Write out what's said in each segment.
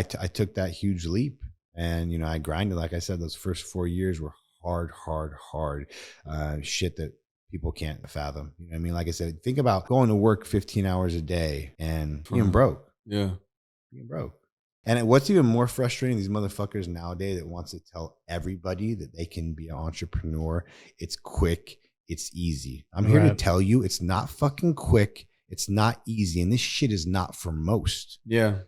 took that huge leap, and, you know, I grinded. Like I said, those first 4 years were hard shit that people can't fathom. You know what I mean? Like I said, think about going to work 15 hours a day and being broke. Yeah. Being broke. And what's even more frustrating, these motherfuckers nowadays that wants to tell everybody that they can be an entrepreneur. It's quick. It's easy. I'm here to tell you it's not fucking quick. It's not easy. And this shit is not for most. Yeah.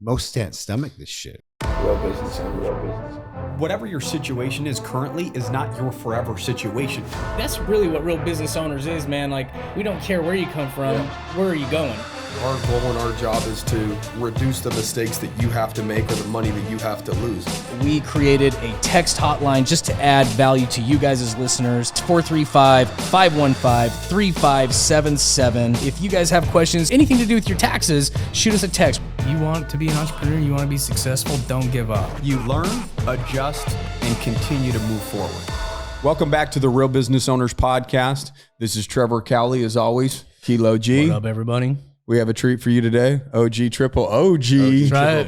Most can't stomach this shit. Real business and real business. Whatever your situation is currently is not your forever situation. That's really what real business owners is, man. Like, we don't care where you come from, where are you going? Our goal and our job is to reduce the mistakes that you have to make or the money that you have to lose. We created a text hotline just to add value to you guys as listeners. It's 435-515-3577. If you guys have questions, anything to do with your taxes, shoot us a text. You want to be an entrepreneur, you want to be successful, don't give up. You learn, adjust, and continue to move forward. Welcome back to the Real Business Owners Podcast. This is Trevor Cowley, as always. Kilo G. What up, everybody? We have a treat for you today. OG, triple OG.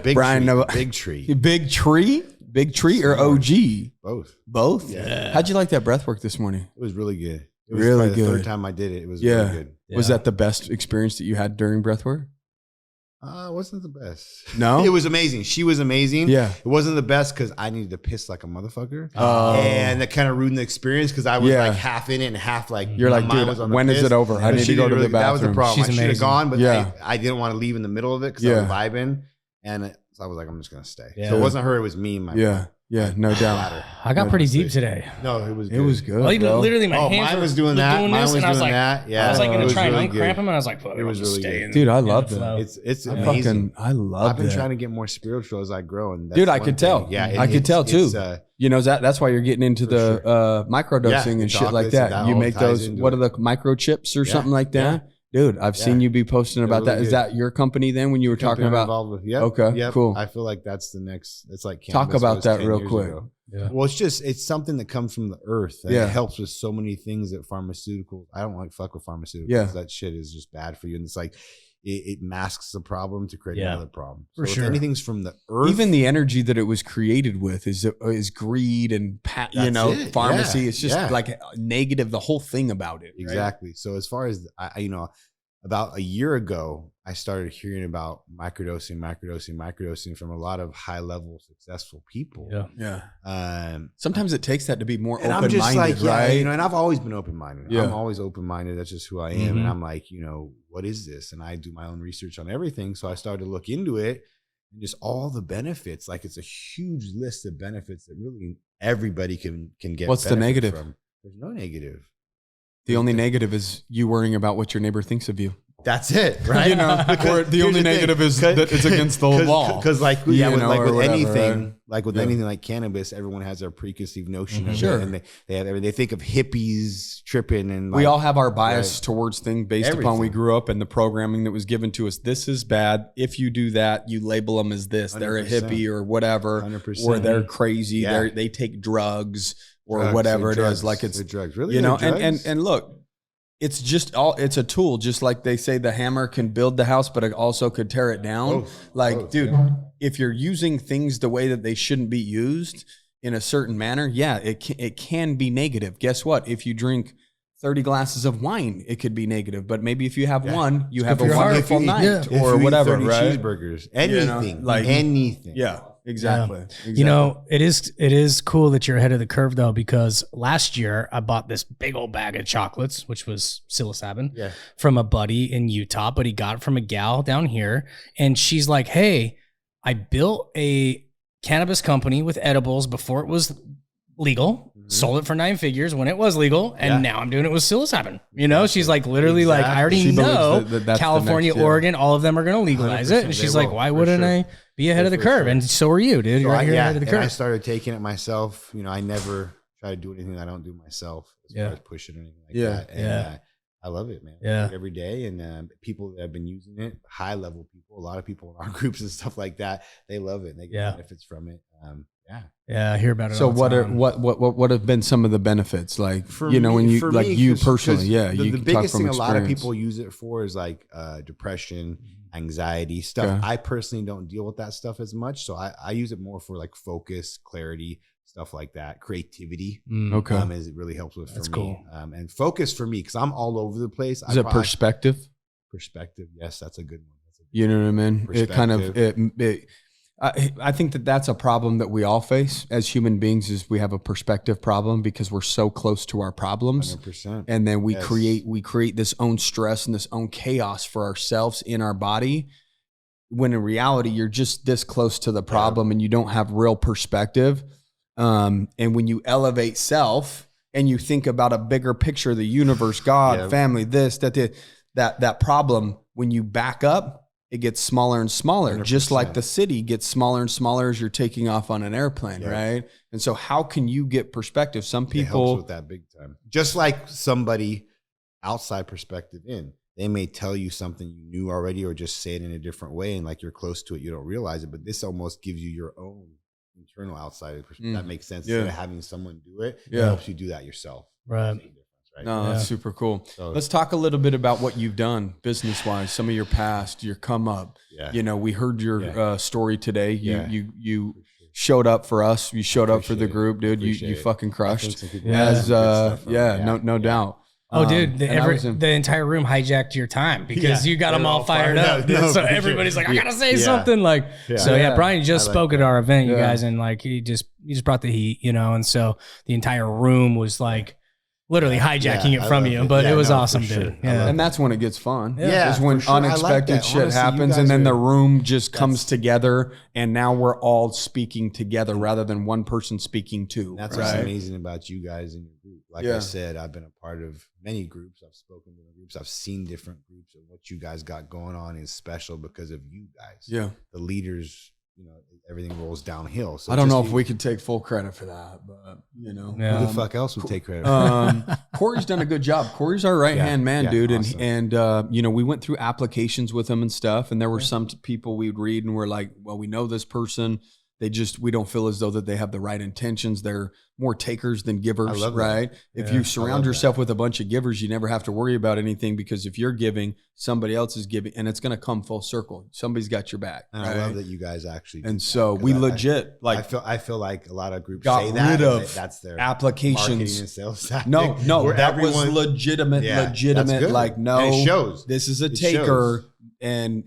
Big Brian tree, big tree. Big tree? Big tree or OG? Both. Both? Yeah. How'd you like that breath work this morning? It was really good. It was Really the good. third time I did it. It was really good. Was that the best experience that you had during breath work? It wasn't the best. No? It was amazing. She was amazing. Yeah. It wasn't the best because I needed to piss like a motherfucker. Oh. And that kind of ruined the experience because I was like half in it and half like, You're like, my mind dude, was on the when is piss. it over? I But need she to go did to the really- That was the bathroom. problem. She's I should have amazing. gone, but Yeah. I didn't want to leave in the middle of it because I was vibing. And so I was like, I'm just going to stay. Yeah. So it wasn't her, it was me. Yeah, no doubt. bladder. I got pretty deep today. No, it was good. It was good. Like, bro. literally, my hands mine were was doing that. Mine this, was and I was doing like, that. Yeah. I was like It going to was try and really uncramp good. him, and I was like, fuck, It was I'll just really stay good. in Dude, I in the love flow. that. It's amazing. I love I've been that. trying to get more spiritual as I grow. And that's Dude, I one could thing. tell. Yeah, I could tell too. You know, that's why you're getting into the microdosing and shit like chocolates and that. that You all make ties those, into what it. are the microchips or something like that? Dude, I've seen you be posting They're about that. really Is good. that your company then when you were talking about? Okay, cool. I feel like that's the next. It's like Talk cannabis about was that 10 real years quick. ago. Yeah. Well, it's something that comes from the earth. And Yeah. It helps with so many things that pharmaceuticals. I don't like fuck with pharmaceuticals. Yeah. That shit is just bad for you. And it's like it masks the problem to create another problem. For so sure. if anything's from the earth, Even the energy that it was created with is greed and That's it. pharmacy. Yeah. It's just like negative. The whole thing about it. Right? Exactly. So as far as about a year ago, I started hearing about microdosing from a lot of high level successful people. Yeah. Sometimes it takes that to be more And open-minded, I'm just like, right? and I've always been open-minded. Yeah. I'm always open-minded. That's just who I am. And I'm like, what is this? And I do my own research on everything. So I started to look into it and just all the benefits. Like it's a huge list of benefits that really everybody can get. What's the benefit negative? from. There's no negative. The only negative is you worrying about what your neighbor thinks of you. That's it, right? Or the only negative is that it's against the law. Because with whatever, anything, right? like with anything like cannabis, everyone has their preconceived notion of Sure. it, and they think of hippies tripping, and We like, all have our bias towards things based upon we Everything. grew up and the programming that was given to us. This is bad. If you do that, you label them as this. They're a 100%. hippie or whatever, 100%. or they're crazy. Yeah. They take drugs or drugs, whatever they're it is. drugs, Like it's they're drugs, really, and drugs? and look. It's just it's a tool, just like they say the hammer can build the house, but it also could tear it down. Dude, if you're using things the way that they shouldn't be used in a certain manner, it can be negative. Guess what? If you drink 30 glasses of wine, it could be negative. But maybe if you have one, you have a wonderful night or whatever, right? Cheeseburgers, anything, anything. Yeah. Exactly. It is cool that you're ahead of the curve though, because last year I bought this big old bag of chocolates, which was psilocybin, from a buddy in Utah, but he got it from a gal down here, and she's like, "Hey, I built a cannabis company with edibles before it was legal." Sold it for 9 figures when it was legal, and now I'm doing it with psilocybin. She's like, literally, like, I already know that's California, Oregon, all of them are going to legalize it. And she's like, why wouldn't I be ahead of the curve? And so are you, dude. You're right here ahead of the curve. And I started taking it myself. I never try to do anything that I don't do myself as far as pushing or anything like that. And I love it, man. I do it every day. And people that have been using it, high level people, a lot of people in our groups and stuff like that, they love it. And they get benefits from it. I hear about it. So all the time. what have been some of the benefits? Like, For when you, for like me, you 'cause personally, the you can biggest talk from thing a lot of experience. people use it for is like depression, anxiety stuff. I personally don't deal with that stuff as much. So I use it more for like focus, clarity, stuff like that. Creativity. Is it really helps with for me. Cool. And focus for me, because I'm all over the place. Is it perspective? Perspective. Yes, that's a good one. You know what I mean? It kind of, I think that's a problem that we all face as human beings, is we have a perspective problem because we're so close to our problems. 100%. And then we create this own stress and this own chaos for ourselves in our body, when in reality, you're just this close to the problem and you don't have real perspective. And when you elevate self and you think about a bigger picture, the universe, God, family, this, that problem, when you back up, it gets smaller and smaller, 100%. Just like the city gets smaller and smaller as you're taking off on an airplane, right? And so how can you get perspective? Some people... It helps with that big time. Just like somebody outside perspective in. They may tell you something you knew already or just say it in a different way, and like you're close to it, you don't realize it, but this almost gives you your own internal outside perspective. That makes sense. Instead of having someone do it, it helps you do that yourself. Right. Right? No, that's super cool. So, let's talk a little bit about what you've done business-wise, some of your past, your come up. You know, we heard your story today. You showed up for us. You showed up for the group, dude. You fucking crushed. No doubt. Oh, dude, the entire room hijacked your time because you got them all fired up. So everybody's like, I gotta say something. Like, Brian just spoke at our event, you guys, and like he just brought the heat, you know, and so the entire room was like literally hijacking it from you, but it was awesome, dude. Yeah. And that's when it gets fun. Is when unexpected shit happens, and then the room just comes together, and now we're all speaking together rather than one person speaking to. That's what's amazing about you guys and your group. Like I said, I've been a part of many groups. I've spoken to groups. I've seen different groups, and what you guys got going on is special because of you guys. The leaders. You know, everything rolls downhill. So I don't know if we could take full credit for that, but you know, who the fuck else would take credit for that? Corey's done a good job. Corey's our right hand man, dude. Awesome. And you know, we went through applications with him and stuff, and there were some people we'd read and we're like, well, we know this person. We don't feel as though that they have the right intentions. They're more takers than givers, right? If you surround yourself with a bunch of givers, you never have to worry about anything, because if you're giving, somebody else is giving, and it's going to come full circle. Somebody's got your back. And I love that you guys actually. And so we legit I feel like a lot of groups got say that rid of that's their applications. Marketing and sales tactic, no, that was legitimate. Like, no, and it shows. This is a taker, and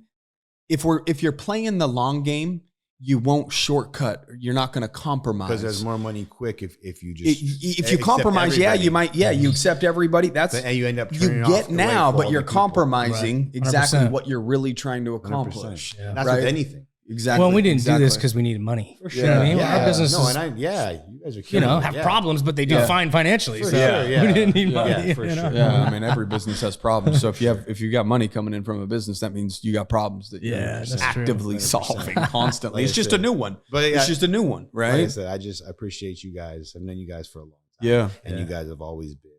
if you're playing the long game, you won't shortcut. You're not going to compromise, because there's more money quick if you just if you compromise. You might you accept everybody. And you end up you get now, but you're compromising exactly what you're really trying to accomplish. That's with anything. Exactly. Well, we didn't do this because we needed money. For sure. You know what I mean? Our business you guys are killing have problems, but they do fine financially. For so sure, we didn't need money. For sure. Yeah, I mean, every business has problems. So if you got money coming in from a business, that means you got problems that you're actively solving constantly. It's just a new one. But it's just a new one, right? Like I said, I appreciate you guys. I've known you guys for a long time. And you guys have always been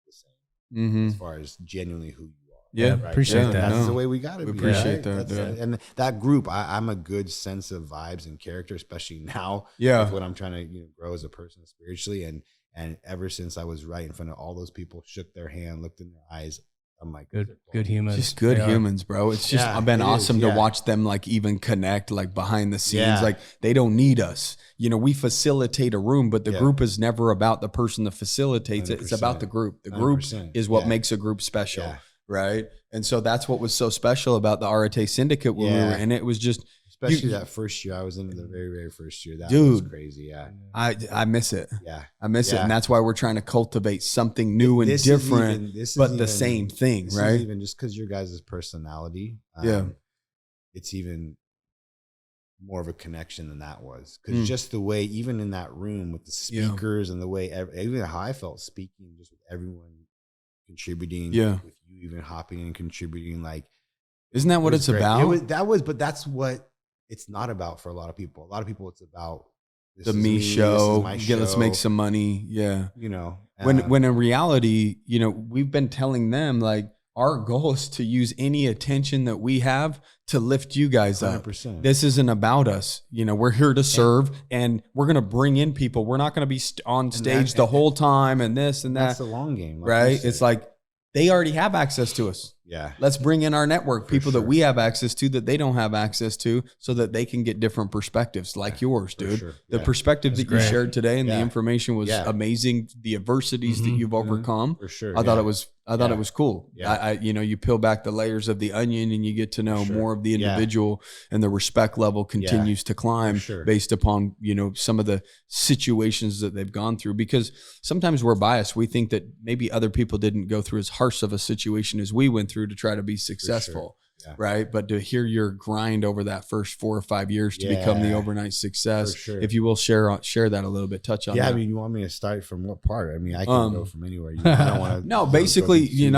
the same as far as genuinely who you are. Appreciate that. That's the way we got to be. Appreciate that. And that group, I'm a good sense of vibes and character, especially now. With what I'm trying to grow as a person spiritually, and ever since I was right in front of all those people, shook their hand, looked in their eyes. I'm like, good humans. Just good humans, bro. It's just been awesome to watch them like even connect like behind the scenes. Like they don't need us. You know, we facilitate a room, but the group is never about the person that facilitates it. It's about the group. The group is what makes a group special. Right. And so that's what was so special about the Arete Syndicate when we were in it. It was just, especially that first year. I was in the very, very first year. That was crazy. I miss it. I miss it. And that's why we're trying to cultivate something new and different, but the same thing, right? Even just because your guys' personality, it's even more of a connection than that was. Because just the way, even in that room with the speakers and the way, even how I felt speaking, just with everyone contributing, with you even hopping and contributing, like, isn't that what it's about? But that's what it's not about for a lot of people. A lot of people, it's about the me show. Let's make some money. When in reality, we've been telling them like our goal is to use any attention that we have to lift you guys up. 100%. This isn't about us. We're here to serve, and we're going to bring in people. We're not going to be on stage the whole time and this and that. That's the long game. Right? It's like they already have access to us. Yeah. Let's bring in our network, people sure. that we have access to that they don't have access to, so that they can get different perspectives like yours, dude. Sure. The Yeah. perspective that you shared today and the information was amazing. The adversities that you've overcome. For sure. I thought it was it was cool. Yeah. You peel back the layers of the onion and you get to know more of the individual, and the respect level continues to climb based upon, some of the situations that they've gone through. Because sometimes we're biased. We think that maybe other people didn't go through as harsh of a situation as we went through to try to be successful. Right. But to hear your grind over that first 4 or 5 years to become the overnight success, if you will share that a little bit, touch on that. I mean, you want me to start from what part? I mean, I can go from anywhere. I don't want to. No, basically, you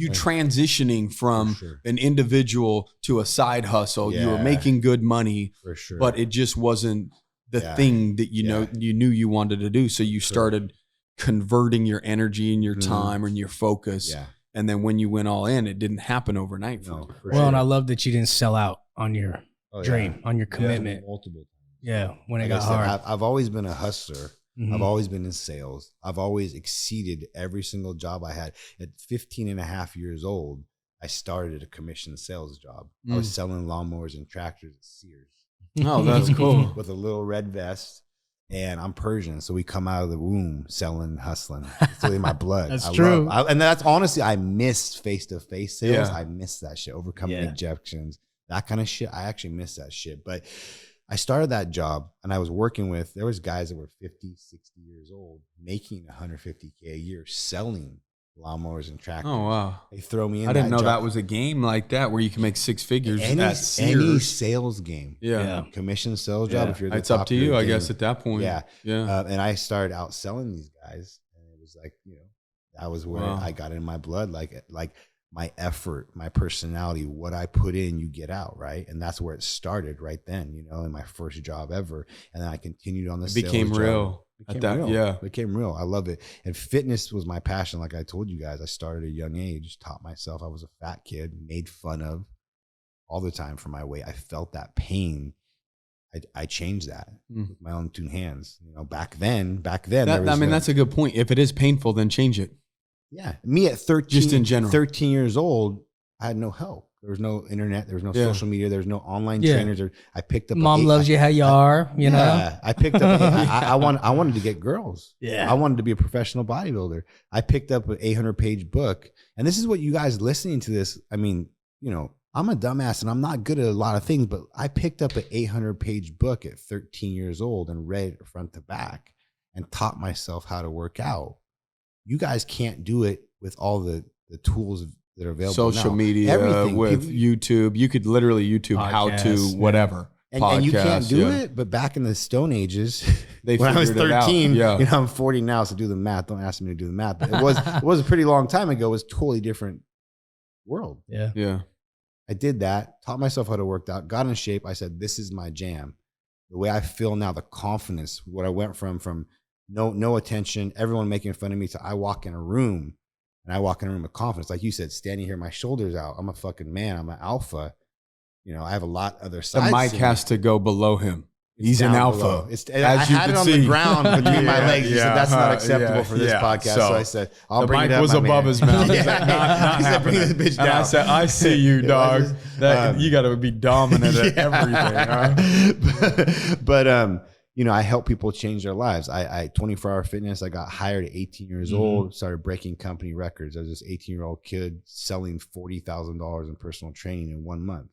transitioning from an individual to a side hustle. You were making good money, for sure, but it just wasn't the thing that you knew you wanted to do. So you started converting your energy and your time and your focus. Yeah. And then when you went all in, it didn't happen overnight for you. And I love that you didn't sell out on your dream, on your commitment. Multiple times. Yeah, when it got hard. I've always been a hustler. I've always been in sales. I've always exceeded every single job I had. At 15 and a half years old, I started a commission sales job. I was selling lawnmowers and tractors at Sears. Oh, that's cool. With a little red vest. And I'm Persian, so we come out of the womb selling, hustling. It's really my blood. That's true. And that's honestly, I miss face-to-face sales. I miss that shit, overcoming objections, that kind of shit. I actually miss that shit. But I started that job, and I was working with, there was guys that were 50, 60 years old, making $150K a year, selling lawnmowers and tractors. Oh, wow. They throw me in. I didn't know that was a game like that where you can make 6 figures at Sears. Any sales game. Yeah. Commission sales job. If you're the it's up to you, I guess, at that point. Yeah. And I started out selling these guys, and it was like, that was where I got in my blood, like my effort, my personality, what I put in, you get out, right? And that's where it started right then, in my first job ever. And then I continued on the sales became real. It became real. I love it. And fitness was my passion. Like I told you guys, I started at a young age, taught myself. I was a fat kid, made fun of all the time for my weight. I felt that pain. I changed that with my own 2 hands. Back then. That's a good point. If it is painful, then change it. Yeah. Me at 13, just in general, 13 years old, I had no help. There was no internet. There was no social media. There was no online trainers. I picked up. Mom loves you how you are. You know. I picked up. I wanted to get girls. Yeah. I wanted to be a professional bodybuilder. I picked up an 800-page book, and this is what you guys listening to this. I mean, I'm a dumbass and I'm not good at a lot of things, but I picked up an 800-page book at 13 years old and read it front to back and taught myself how to work out. You guys can't do it with all the tools that are available. Social media, everything. With YouTube. You could literally YouTube podcasts, how to whatever. And you can't do it, but back in the Stone Ages, when I was 13, I'm 40 now, so do the math. Don't ask me to do the math. But it was a pretty long time ago. It was a totally different world. Yeah. I did that, taught myself how to work out, got in shape. I said, this is my jam. The way I feel now, the confidence, what I went from no attention, everyone making fun of me, to I walk in a room with confidence. Like you said, standing here, my shoulders out. I'm a fucking man. I'm an alpha. I have a lot other sides. The mic has to go below him. He's an alpha. I had it on the ground between my legs. He said, that's not acceptable for this podcast. So I said, I'll bring it up. The mic was above his mouth. He said, not happening. Bring this bitch down. And I said, I see you, dog. You got to be dominant at everything. Huh? But I help people change their lives. I 24-hour fitness. I got hired at 18 years old, started breaking company records. I was this 18-year-old kid selling $40,000 in personal training in 1 month.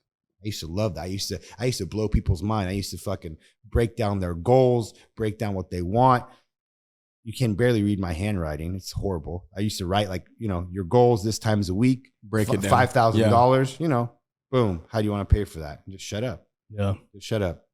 I used to love that. I used to blow people's mind. I used to fucking break down their goals, break down what they want. You can barely read my handwriting. It's horrible. I used to write your goals this times a week, break it down, $5,000, boom. How do you want to pay for that? Just shut up. Yeah. Just shut up.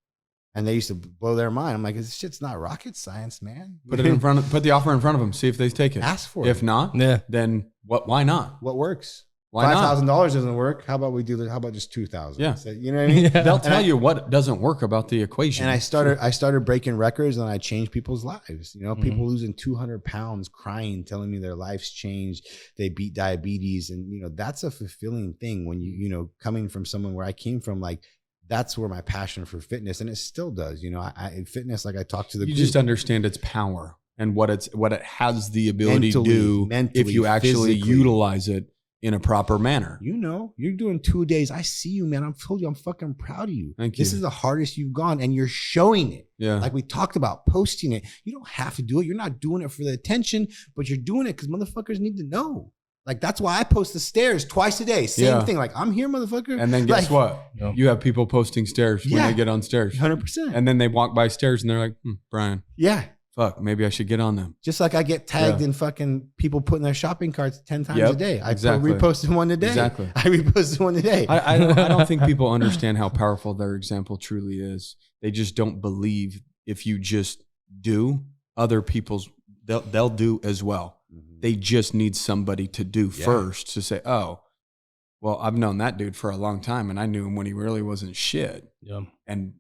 And they used to blow their mind. I'm like, this shit's not rocket science, man. Put the offer in front of them. See if they take it. Ask for it. If not, then why not? What works? Why not? $5,000 doesn't work. How about we do this? How about just $2,000? Yeah. So, you know what I mean? They'll tell you what doesn't work about the equation. And I started breaking records, and I changed people's lives. People losing 200 pounds, crying, telling me their life's changed. They beat diabetes. And, that's a fulfilling thing when coming from someone where I came from, like, that's where my passion for fitness, and it still does. In fitness, like I talked to the you group, just understand its power and what it has the ability to do if you actually utilize it in a proper manner. You know, you're doing 2 days. I see you, man. I've told you, I'm fucking proud of you. Thank you. This is the hardest you've gone, and you're showing it. Yeah. Like we talked about, posting it. You don't have to do it. You're not doing it for the attention, but you're doing it because motherfuckers need to know. Like, that's why I post the stairs twice a day. Same thing. Like, I'm here, motherfucker. And then guess what? Yep. You have people posting stairs when they get on stairs. 100%. And then they walk by stairs and they're like, Brian, yeah. fuck, maybe I should get on them. Just like I get tagged in fucking people putting their shopping carts 10 times a day. I exactly. reposted one a day. Exactly. I reposted one a day. I don't think people understand how powerful their example truly is. They just don't believe if you just do, other people's, they'll do as well. They just need somebody to do first to say, oh, well, I've known that dude for a long time and I knew him when he really wasn't shit. Yeah. And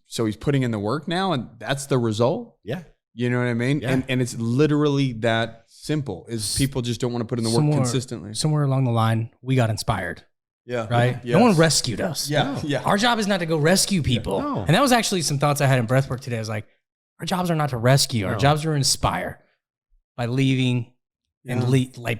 so he's putting in the work now and that's the result. Yeah. You know what I mean? Yeah. And it's literally that simple is people just don't want to put in the work consistently. Somewhere along the line, we got inspired. Yeah. Right? Yes. No one rescued us. Yeah. Yeah. Our job is not to go rescue people. No. And that was actually some thoughts I had in breathwork today. I was like, our jobs are not to rescue. Our jobs are to inspire by leaving and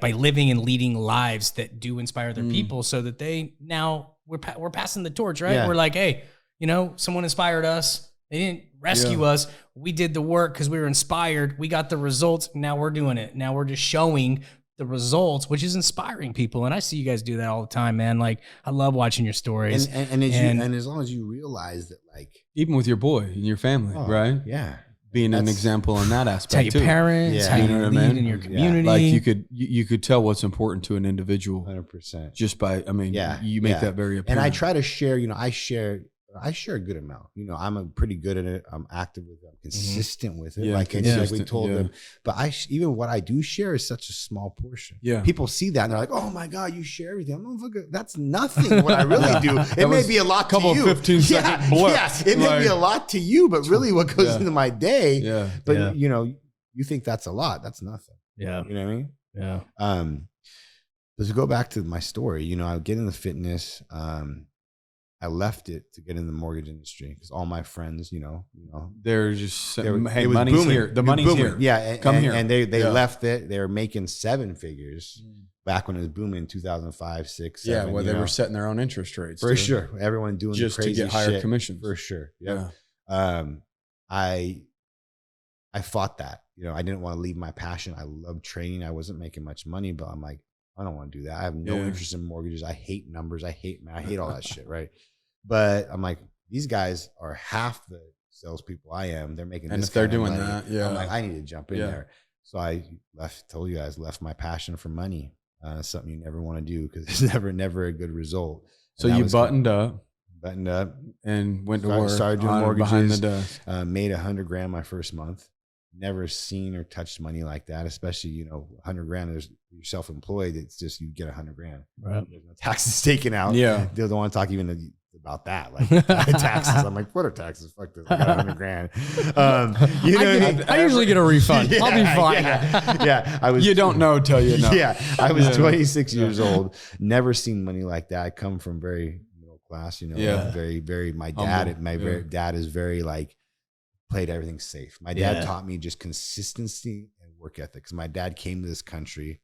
by living and leading lives that do inspire other people so that they now we're passing the torch, right? Yeah. We're like, hey, you know, someone inspired us. They didn't rescue us. We did the work because we were inspired. We got the results. Now we're doing it. Now we're just showing the results, which is inspiring people. And I see you guys do that all the time, man. Like, I love watching your stories. And as long as you realize that, like, even with your boy and your family, right? Yeah. Being an example in that aspect tell your too. parents, how you know what I lead mean? in your community. Like you could tell what's important to an individual 100%. just by, you make that very apparent. And I try to share, I share a good amount. I'm pretty good at it. I'm active with it. I'm consistent with it. Yeah, like we told them. But even what I do share is such a small portion. Yeah. People see that and they're like, oh my God, you share everything. I'm like, that's nothing what I really do. It may be a lot to you. 15-second blip. Yes, it may be a lot to you, but really what goes into my day. Yeah. But you think that's a lot. That's nothing. Yeah. You know what I mean? Yeah. But to go back to my story, I would get into fitness. I left it to get in the mortgage industry because all my friends, they're just it hey, was money's booming. here. The money's booming. here. Yeah, Come here. And they left it. They were making 7 figures back when it was booming in 2005, 6, 7. Yeah, well, they were setting their own interest rates for sure. Everyone doing just the crazy to get higher shit, commissions for sure. Yeah. I fought that. I didn't want to leave my passion. I love training. I wasn't making much money, but I'm like, I don't want to do that. I have no interest in mortgages. I hate numbers. I hate all that shit. Right. But I'm like, these guys are half the salespeople I am. They're making and this if they're kind of doing money. that, I'm like, I need to jump in there. So I told you guys, left my passion for money. Something you never want to do because it's never a good result. So you buttoned up and went to work. Started doing mortgages. Behind the desk. Made $100,000 my first month. Never seen or touched money like that, especially, $100,000. There's you're self-employed. It's just, you get $100,000. Right. There's no taxes taken out. Yeah. They don't want to talk even about that. Like taxes. I'm like, what are taxes? Fuck this. I got $100,000. I usually get a refund. I'll be fine. Yeah. I was. You don't know till you know. Yeah. I was 26 years old. Never seen money like that. I come from very middle class, very, very, my dad is very like, played everything safe. My dad taught me just consistency and work ethic. Because my dad came to this country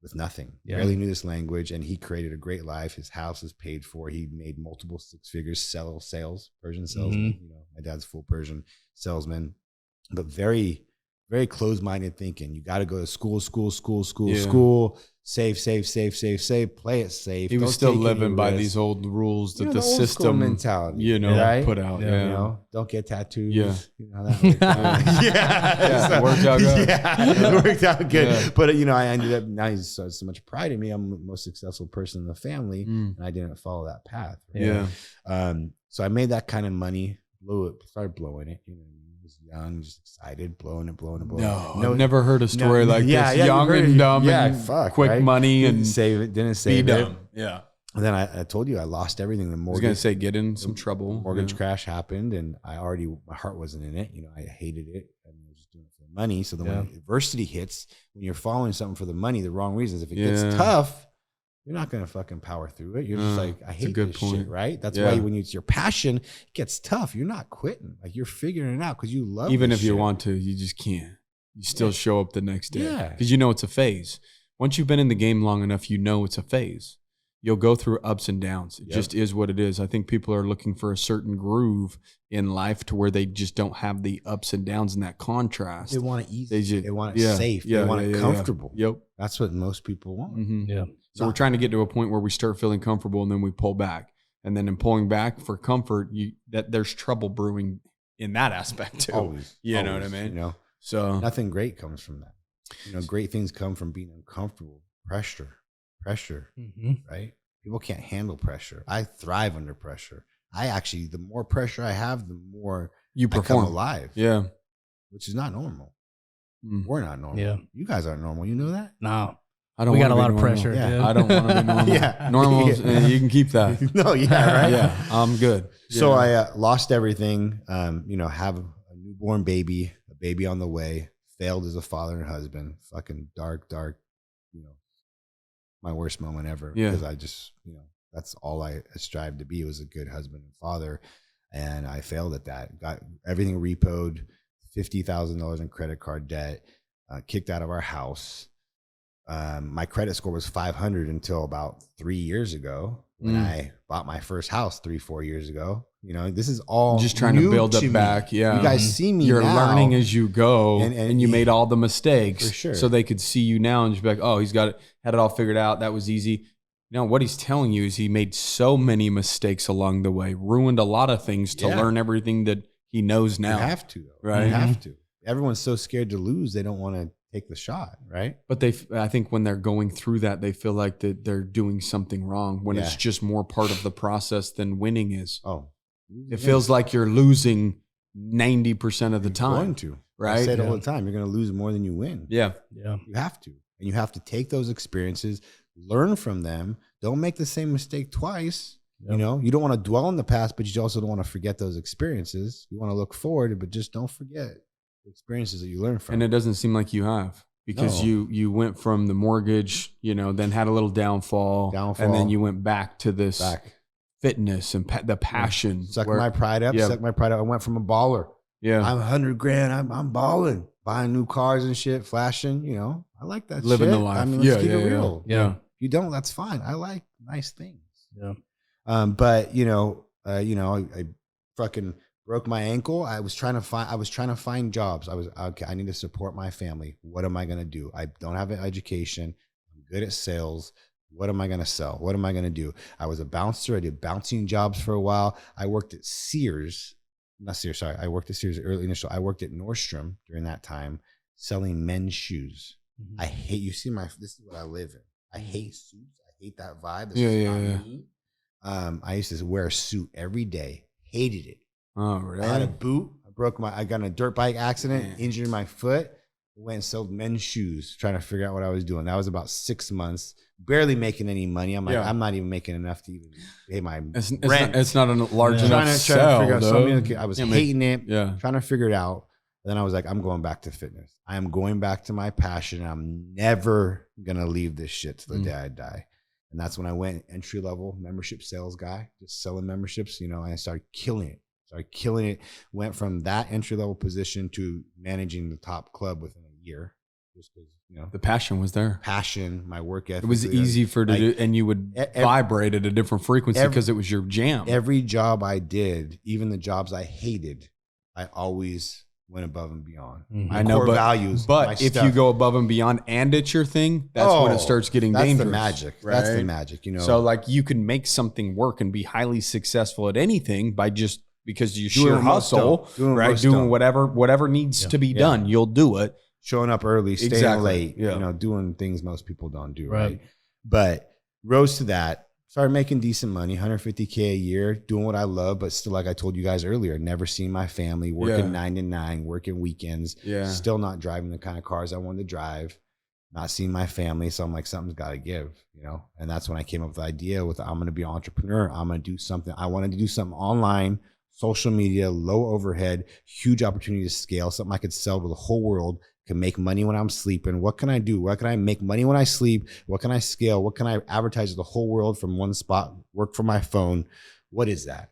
with nothing. Barely knew this language, and he created a great life. His house is paid for. He made multiple 6 figures, sales, Persian salesman. My dad's full Persian salesman, but very, very closed-minded thinking. You got to go to school, save, play it safe. He was still living by these old rules that the system mentality, right? Put out. Don't get tattoos. Yeah. It worked out good. It worked out good. Yeah. But I ended up, now he's so much pride in me. I'm the most successful person in the family, and I didn't follow that path. Right? Yeah. So I made that kind of money, started blowing it. Young, just excited, blowing it. No, I've never heard a story like this. Young and dumb, and quick money, and didn't save it. Dumb. Yeah. And then I told you I lost everything. The mortgage, I was gonna say, get in some trouble. Mortgage crash happened, and my heart wasn't in it. I hated it. I was just doing it for the money. So then when adversity hits, when you're following something for the money, the wrong reasons, if it gets tough, you're not going to fucking power through it. You're just like, I hate this shit, right? That's why when it's your passion, it gets tough. You're not quitting. Like, you're figuring it out because you love it. Even if you want to, you just can't. You still show up the next day. Yeah. Because it's a phase. once you've been in the game long enough, you know it's a phase. You'll go through ups and downs. It just is what it is. I think people are looking for a certain groove in life to where they just don't have the ups and downs and that contrast. They want it easy. They want it safe. They want it comfortable. Yep. That's what most people want. Mm-hmm. Yeah. So we're trying to get to a point where we start feeling comfortable and then we pull back. And then in pulling back for comfort, that there's trouble brewing in that aspect too. Always. You know what I mean? You know, so nothing great comes from that. You know, great things come from being uncomfortable. Pressure, right? People can't handle pressure. I thrive under pressure. The more pressure I have, the more you perform. I come alive. Yeah. Which is not normal. We're not normal. Yeah. You guys aren't normal. You know that? No. We got a lot of pressure. Yeah. Dude. I don't want to be normal. Yeah. Normal, you can keep that. No, yeah, right? Yeah, I'm good. So I lost everything, have a newborn baby, a baby on the way, failed as a father and husband, fucking dark, my worst moment ever. Yeah. Because I just, that's all I strived to be, was a good husband and father. And I failed at that. Got everything repoed, $50,000 in credit card debt, kicked out of our house. My credit score was 500 until about 3 years ago when I bought my first house 3-4 years ago. This is all just trying to build it back. Yeah. You guys see me You're now. learning as you go and you made all the mistakes. For sure. So they could see you now and just be like, oh, he's had it all figured out. That was easy. What he's telling you is he made so many mistakes along the way, ruined a lot of things to learn everything that he knows now. You have to, though. Right? You have to. Everyone's so scared to lose, they don't want to take the shot, right? But I think when they're going through that, they feel like that they're doing something wrong when it's just more part of the process than winning is. Oh, it feels like you're losing 90% of the time. You're going to, right? I say it all the time. You're going to lose more than you win. Yeah. You have to. And you have to take those experiences, learn from them. Don't make the same mistake twice. Yep. You don't want to dwell on the past, but you also don't want to forget those experiences. You want to look forward, but just don't forget the experiences that you learn from. And it doesn't seem like you have, because you went from the mortgage, then had a little downfall, and then you went back to this fitness and the passion. Suck my pride up. I went from a baller. Yeah. I'm $100,000. I'm balling, buying new cars and shit, flashing, I like that living shit. the life. I mean, let's keep it real. Yeah. If you don't, that's fine. I like nice things. Yeah. But I fucking broke my ankle. I was trying to find jobs. I need to support my family. What am I going to do? I don't have an education. I'm good at sales. What am I going to sell? What am I going to do? I was a bouncer. I did bouncing jobs for a while. I worked at Sears. Not Sears, sorry. I worked at Sears early initial. I worked at Nordstrom during that time selling men's shoes. I hate, this is what I live in. I hate suits. I hate that vibe. Me. I used to wear a suit every day. Hated it. Oh, really? I had a boot. I got in a dirt bike accident, injured my foot. Went and sold men's shoes, trying to figure out what I was doing. That was about 6 months, barely making any money. I'm like, I'm not even making enough to even pay my rent. It's not a large enough trying to figure out something. I was hating it, trying to figure it out. Then I was like, I'm going back to fitness. I am going back to my passion. I'm never going to leave this shit till the day I die. And that's when I went entry-level membership sales guy, just selling memberships, and I started killing it. Went from that entry-level position to managing the top club within a year. Just because, the passion was there. My work ethic. It was easy to do, and you would vibrate at a different frequency because it was your jam. Every job I did, even the jobs I hated, I always went above and beyond. I know, core values. But if you go above and beyond and it's your thing, that's when it starts getting dangerous. That's the magic. Right? That's the magic. So like you can make something work and be highly successful at anything by just because you sheer hustle, right? Doing whatever needs to be done, you'll do it. Showing up early, staying late, doing things most people don't do, right? But rose to that. Started making decent money, $150K a year, doing what I love, but still, like I told you guys earlier, never seeing my family, working 9 to 9, working weekends, still not driving the kind of cars I wanted to drive, not seeing my family. So I'm like, something's got to give, And that's when I came up with the idea with, I'm going to be an entrepreneur. I'm going to do something. I wanted to do something online, social media, low overhead, huge opportunity to scale, something I could sell to the whole world. Can make money when I'm sleeping. What can I do? What can I make money when I sleep? What can I scale? What can I advertise to the whole world from one spot? Work from my phone. What is that?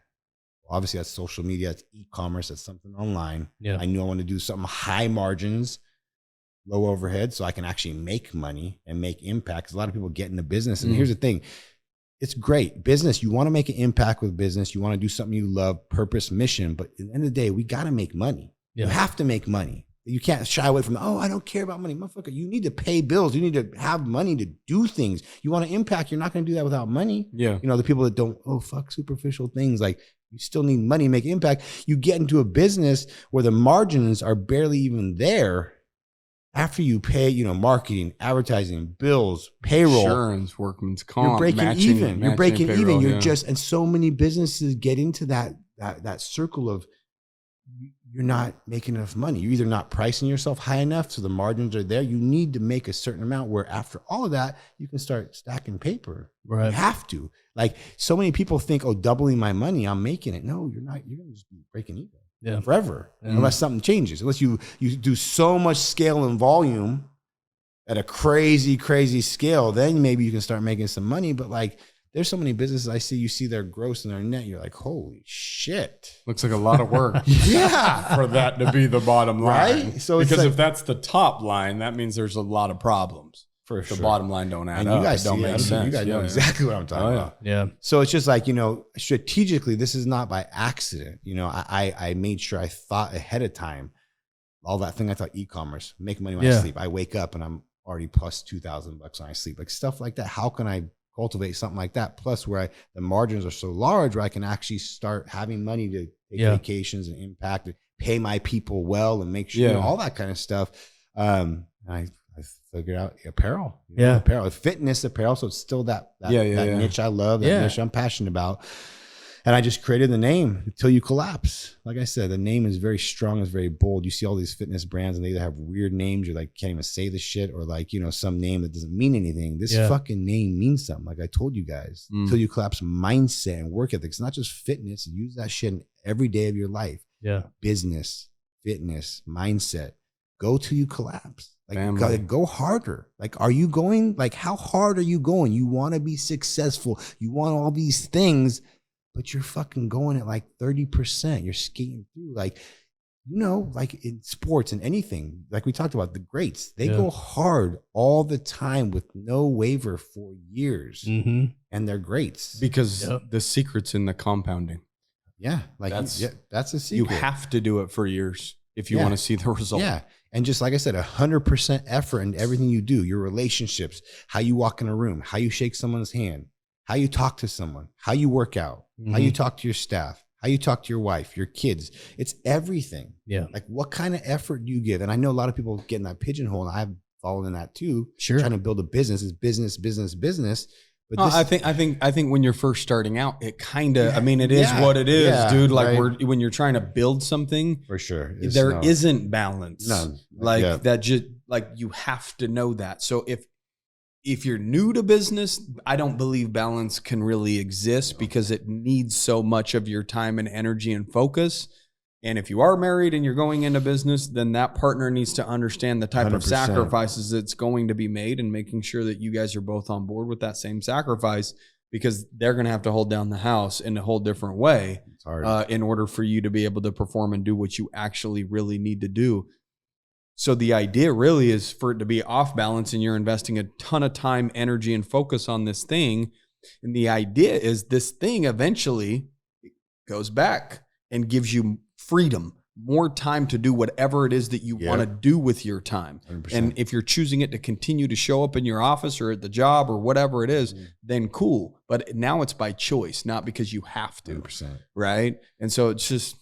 Obviously, that's social media. That's e-commerce. That's something online. Yeah. I knew I wanted to do something high margins, low overhead so I can actually make money and make impact. 'Cause a lot of people get into business. And here's the thing. It's great. Business, you want to make an impact with business. You want to do something you love, purpose, mission. But at the end of the day, we got to make money. You have to make money. You can't shy away from, oh, I don't care about money. Motherfucker, you need to pay bills. You need to have money to do things. You want to impact. You're not going to do that without money. Yeah. You know, the people that don't, oh, fuck superficial things. Like, you still need money to make impact. You get into a business where the margins are barely even there after you pay, you know, marketing, advertising, bills, payroll. Insurance, workman's comp. You're breaking even. You're breaking payroll, even. You're just, and so many businesses get into that circle of, you're not making enough money. You're either not pricing yourself high enough so the margins are there. You need to make a certain amount where after all of that, you can start stacking paper. Right. You have to. Like, so many people think, oh, doubling my money, I'm making it. No, you're not. You're going to just be breaking even forever unless something changes. Unless you do so much scale and volume at a crazy, crazy scale, then maybe you can start making some money. But like, there's so many businesses I see, you see their gross and their net, you're like, holy shit. Looks like a lot of work. For that to be the bottom line. Right? So because like, if that's the top line, that means there's a lot of problems. For the sure. bottom line don't add and up. You guys don't make sense. You guys know exactly what I'm talking about. Yeah. So it's just like, you know, strategically, this is not by accident. You know, I made sure I thought ahead of time. All that thing I thought e-commerce, make money when I sleep. I wake up and I'm already plus $2,000 when I sleep. Like stuff like that. How can I cultivate something like that? Plus where the margins are so large where I can actually start having money to take vacations and impact, and pay my people well and make sure, you know, all that kind of stuff. I figured out apparel, apparel, fitness apparel. So it's still that niche I love, that niche I'm passionate about. And I just created the name Until You Collapse. Like I said, the name is very strong, it's very bold. You see all these fitness brands and they either have weird names, you're like, can't even say the shit, or like, you know, some name that doesn't mean anything. This fucking name means something. Like I told you guys, Until You Collapse mindset and work ethic. It's not just fitness. Use that shit in every day of your life. Yeah. Business, fitness, mindset. Go till you collapse. Like go harder. Like, are you going, like, how hard are you going? You want to be successful. You want all these things, but you're fucking going at like 30%. You're skating through, like, you know, like in sports and anything, like we talked about, the greats, they go hard all the time with no waiver for years. And they're greats. Because the secret's in the compounding. Yeah. Like that's a secret. You have to do it for years if you want to see the result. Yeah. And just like I said, 100% effort in everything you do, your relationships, how you walk in a room, how you shake someone's hand, how you talk to someone, how you work out, how you talk to your staff, how you talk to your wife, your kids. It's everything. Yeah. Like, what kind of effort do you give? And I know a lot of people get in that pigeonhole, and I've fallen in that too. Sure. Trying to build a business is business. But I think when you're first starting out, it kind of, I mean, it is what it is, dude. Like when you're trying to build something, for sure, there isn't balance. None. Like that, just like you have to know that. So if you're new to business, I don't believe balance can really exist because it needs so much of your time and energy and focus. And if you are married and you're going into business, then that partner needs to understand the type 100%. Of sacrifices that's going to be made, and making sure that you guys are both on board with that same sacrifice, because they're going to have to hold down the house in a whole different way in order for you to be able to perform and do what you actually really need to do. So the idea really is for it to be off balance and you're investing a ton of time, energy, and focus on this thing. And the idea is this thing eventually goes back and gives you freedom, more time to do whatever it is that you want to do with your time. 100%. And if you're choosing it to continue to show up in your office or at the job or whatever it is, then cool. But now it's by choice, not because you have to. 100%. Right? And so it's just,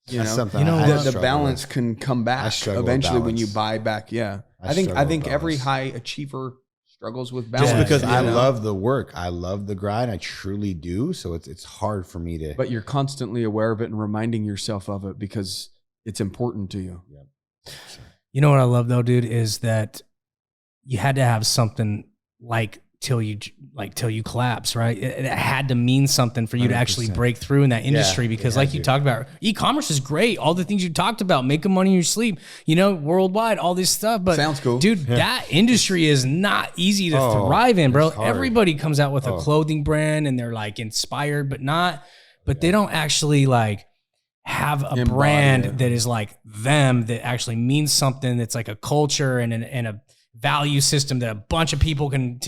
the balance can come back eventually when you buy back. Yeah. I think every high achiever struggles with balance. Just because I love the work. I love the grind. I truly do. So it's hard for me to. But you're constantly aware of it and reminding yourself of it because it's important to you. Yeah. You know what I love though, dude, is that you had to have something like till you collapse, right? It had to mean something for you 100%. To actually break through in that industry, because like you talked about, e-commerce is great. All the things you talked about, making money in your sleep, worldwide, all this stuff. But sounds cool. Dude, that industry is not easy to thrive in, bro. Everybody comes out with a clothing brand and they're like inspired, but they don't actually like have a brand that is like them, that actually means something, that's like a culture and a value system that a bunch of people can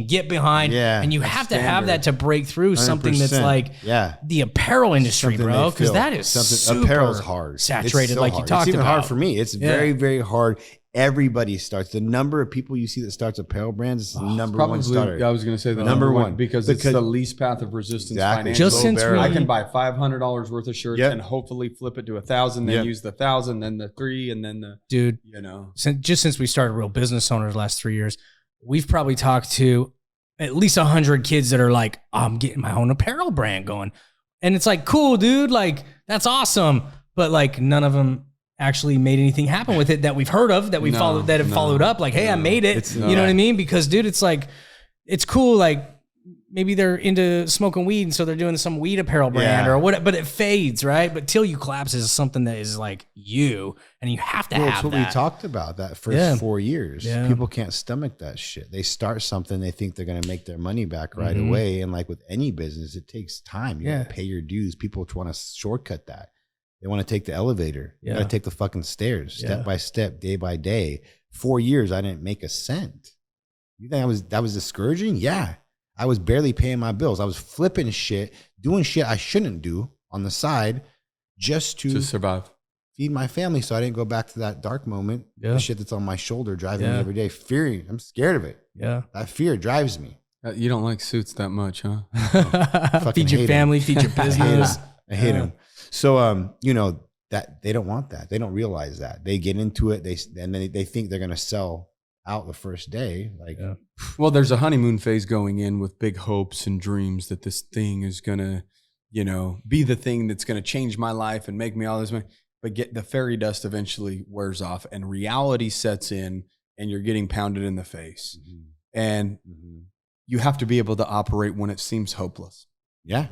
get behind. Yeah, and you have to have that to break through something that's like the apparel industry, something bro, because that is super apparel's hard, saturated, so like hard. you talked about. It's even hard for me. It's very, very hard. Everybody starts. The number of people you see that starts apparel brands is the number one starter. I was going to say the number one because it's the least path of resistance. Exactly. Just since I can buy $500 worth of shirts and hopefully flip it to 1,000, then use the 1,000, then the 3, and then the since we started Real Business Owners last 3 years, we've probably talked to at least 100 kids that are like, I'm getting my own apparel brand going, and it's like, cool, dude, like that's awesome, but like none of them actually made anything happen with it that we've heard of, that we followed, that have followed up. Like, hey, I made it. You know what I mean? Because, dude, it's like, it's cool. Like, maybe they're into smoking weed, and so they're doing some weed apparel brand or what. But it fades, right? But Till You Collapse is something that is like you, and you have to have that's what that. we talked about that first 4 years. People can't stomach that shit. They start something, they think they're going to make their money back right away, and like with any business, it takes time. You got to pay your dues. People want to shortcut that. They want to take the elevator. You got to take the fucking stairs, step by step, day by day. 4 years, I didn't make a cent. You think that was discouraging? Yeah. I was barely paying my bills. I was flipping shit, doing shit I shouldn't do on the side just to survive, feed my family, so I didn't go back to that dark moment. The shit that's on my shoulder driving me every day, fearing. I'm scared of it. Yeah. That fear drives me. You don't like suits that much, huh? Feed your family, feed your business. I hate them. So, that they don't want that. They don't realize that. They get into it. They think they're going to sell out the first day. Like, well, there's a honeymoon phase going in with big hopes and dreams that this thing is going to, be the thing that's going to change my life and make me all this money. But the fairy dust eventually wears off and reality sets in, and you're getting pounded in the face. And you have to be able to operate when it seems hopeless. Yeah.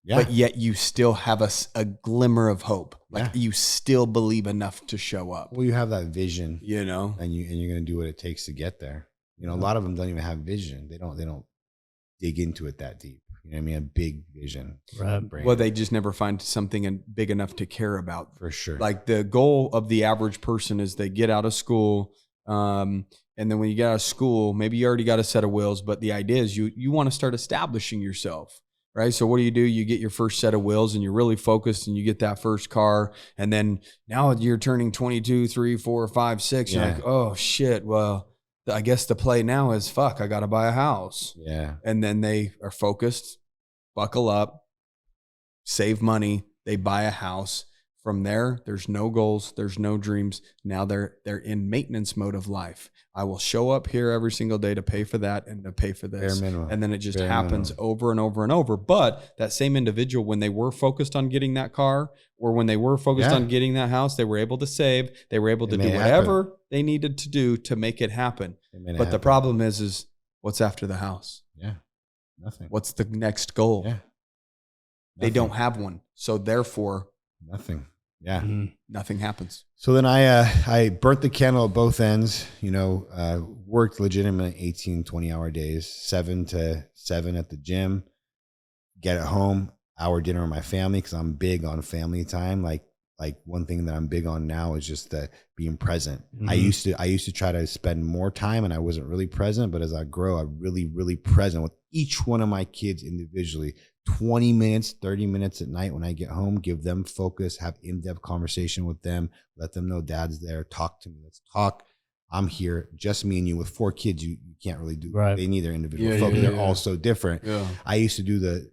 But yet you still have a glimmer of hope. Like you still believe enough to show up. Well, you have that vision, and you're going to do what it takes to get there. A lot of them don't even have vision. They don't dig into it that deep. You know what I mean? A big vision. Right. Well, they just never find something big enough to care about. For sure. Like the goal of the average person is they get out of school, and then when you get out of school, maybe you already got a set of wheels, but the idea is you want to start establishing yourself. Right. So what do? You get your first set of wheels and you're really focused and you get that first car. And then now you're turning 22, 3, 4, 5, 6. You're like, oh shit. Well, I guess the play now is fuck, I got to buy a house. Yeah. And then they are focused, buckle up, save money. They buy a house. From there, there's no goals. There's no dreams. Now they're in maintenance mode of life. I will show up here every single day to pay for that and to pay for this. Bare minimum. And then it just happens over and over and over. But that same individual, when they were focused on getting that car or when they were focused on getting that house, they were able to save. They were able to do whatever they needed to do to make it happen. But the problem is what's after the house? Yeah. Nothing. What's the next goal? Yeah. They don't have one. So therefore, nothing. Yeah. Nothing happens. So then I burnt the candle at both ends, worked legitimate 18, 20-hour days, 7 to 7 at the gym, get at home, hour dinner with my family because I'm big on family time. Like one thing that I'm big on now is just being present. I used to try to spend more time and I wasn't really present, but as I grow, I'm really, really present with each one of my kids individually. 20 minutes, 30 minutes at night when I get home, give them focus, have in-depth conversation with them, let them know dad's there, talk to me, let's talk. I'm here, just me and you. With 4 kids, you can't really do, they need their individual focus. They're all so different. Yeah. I used to do the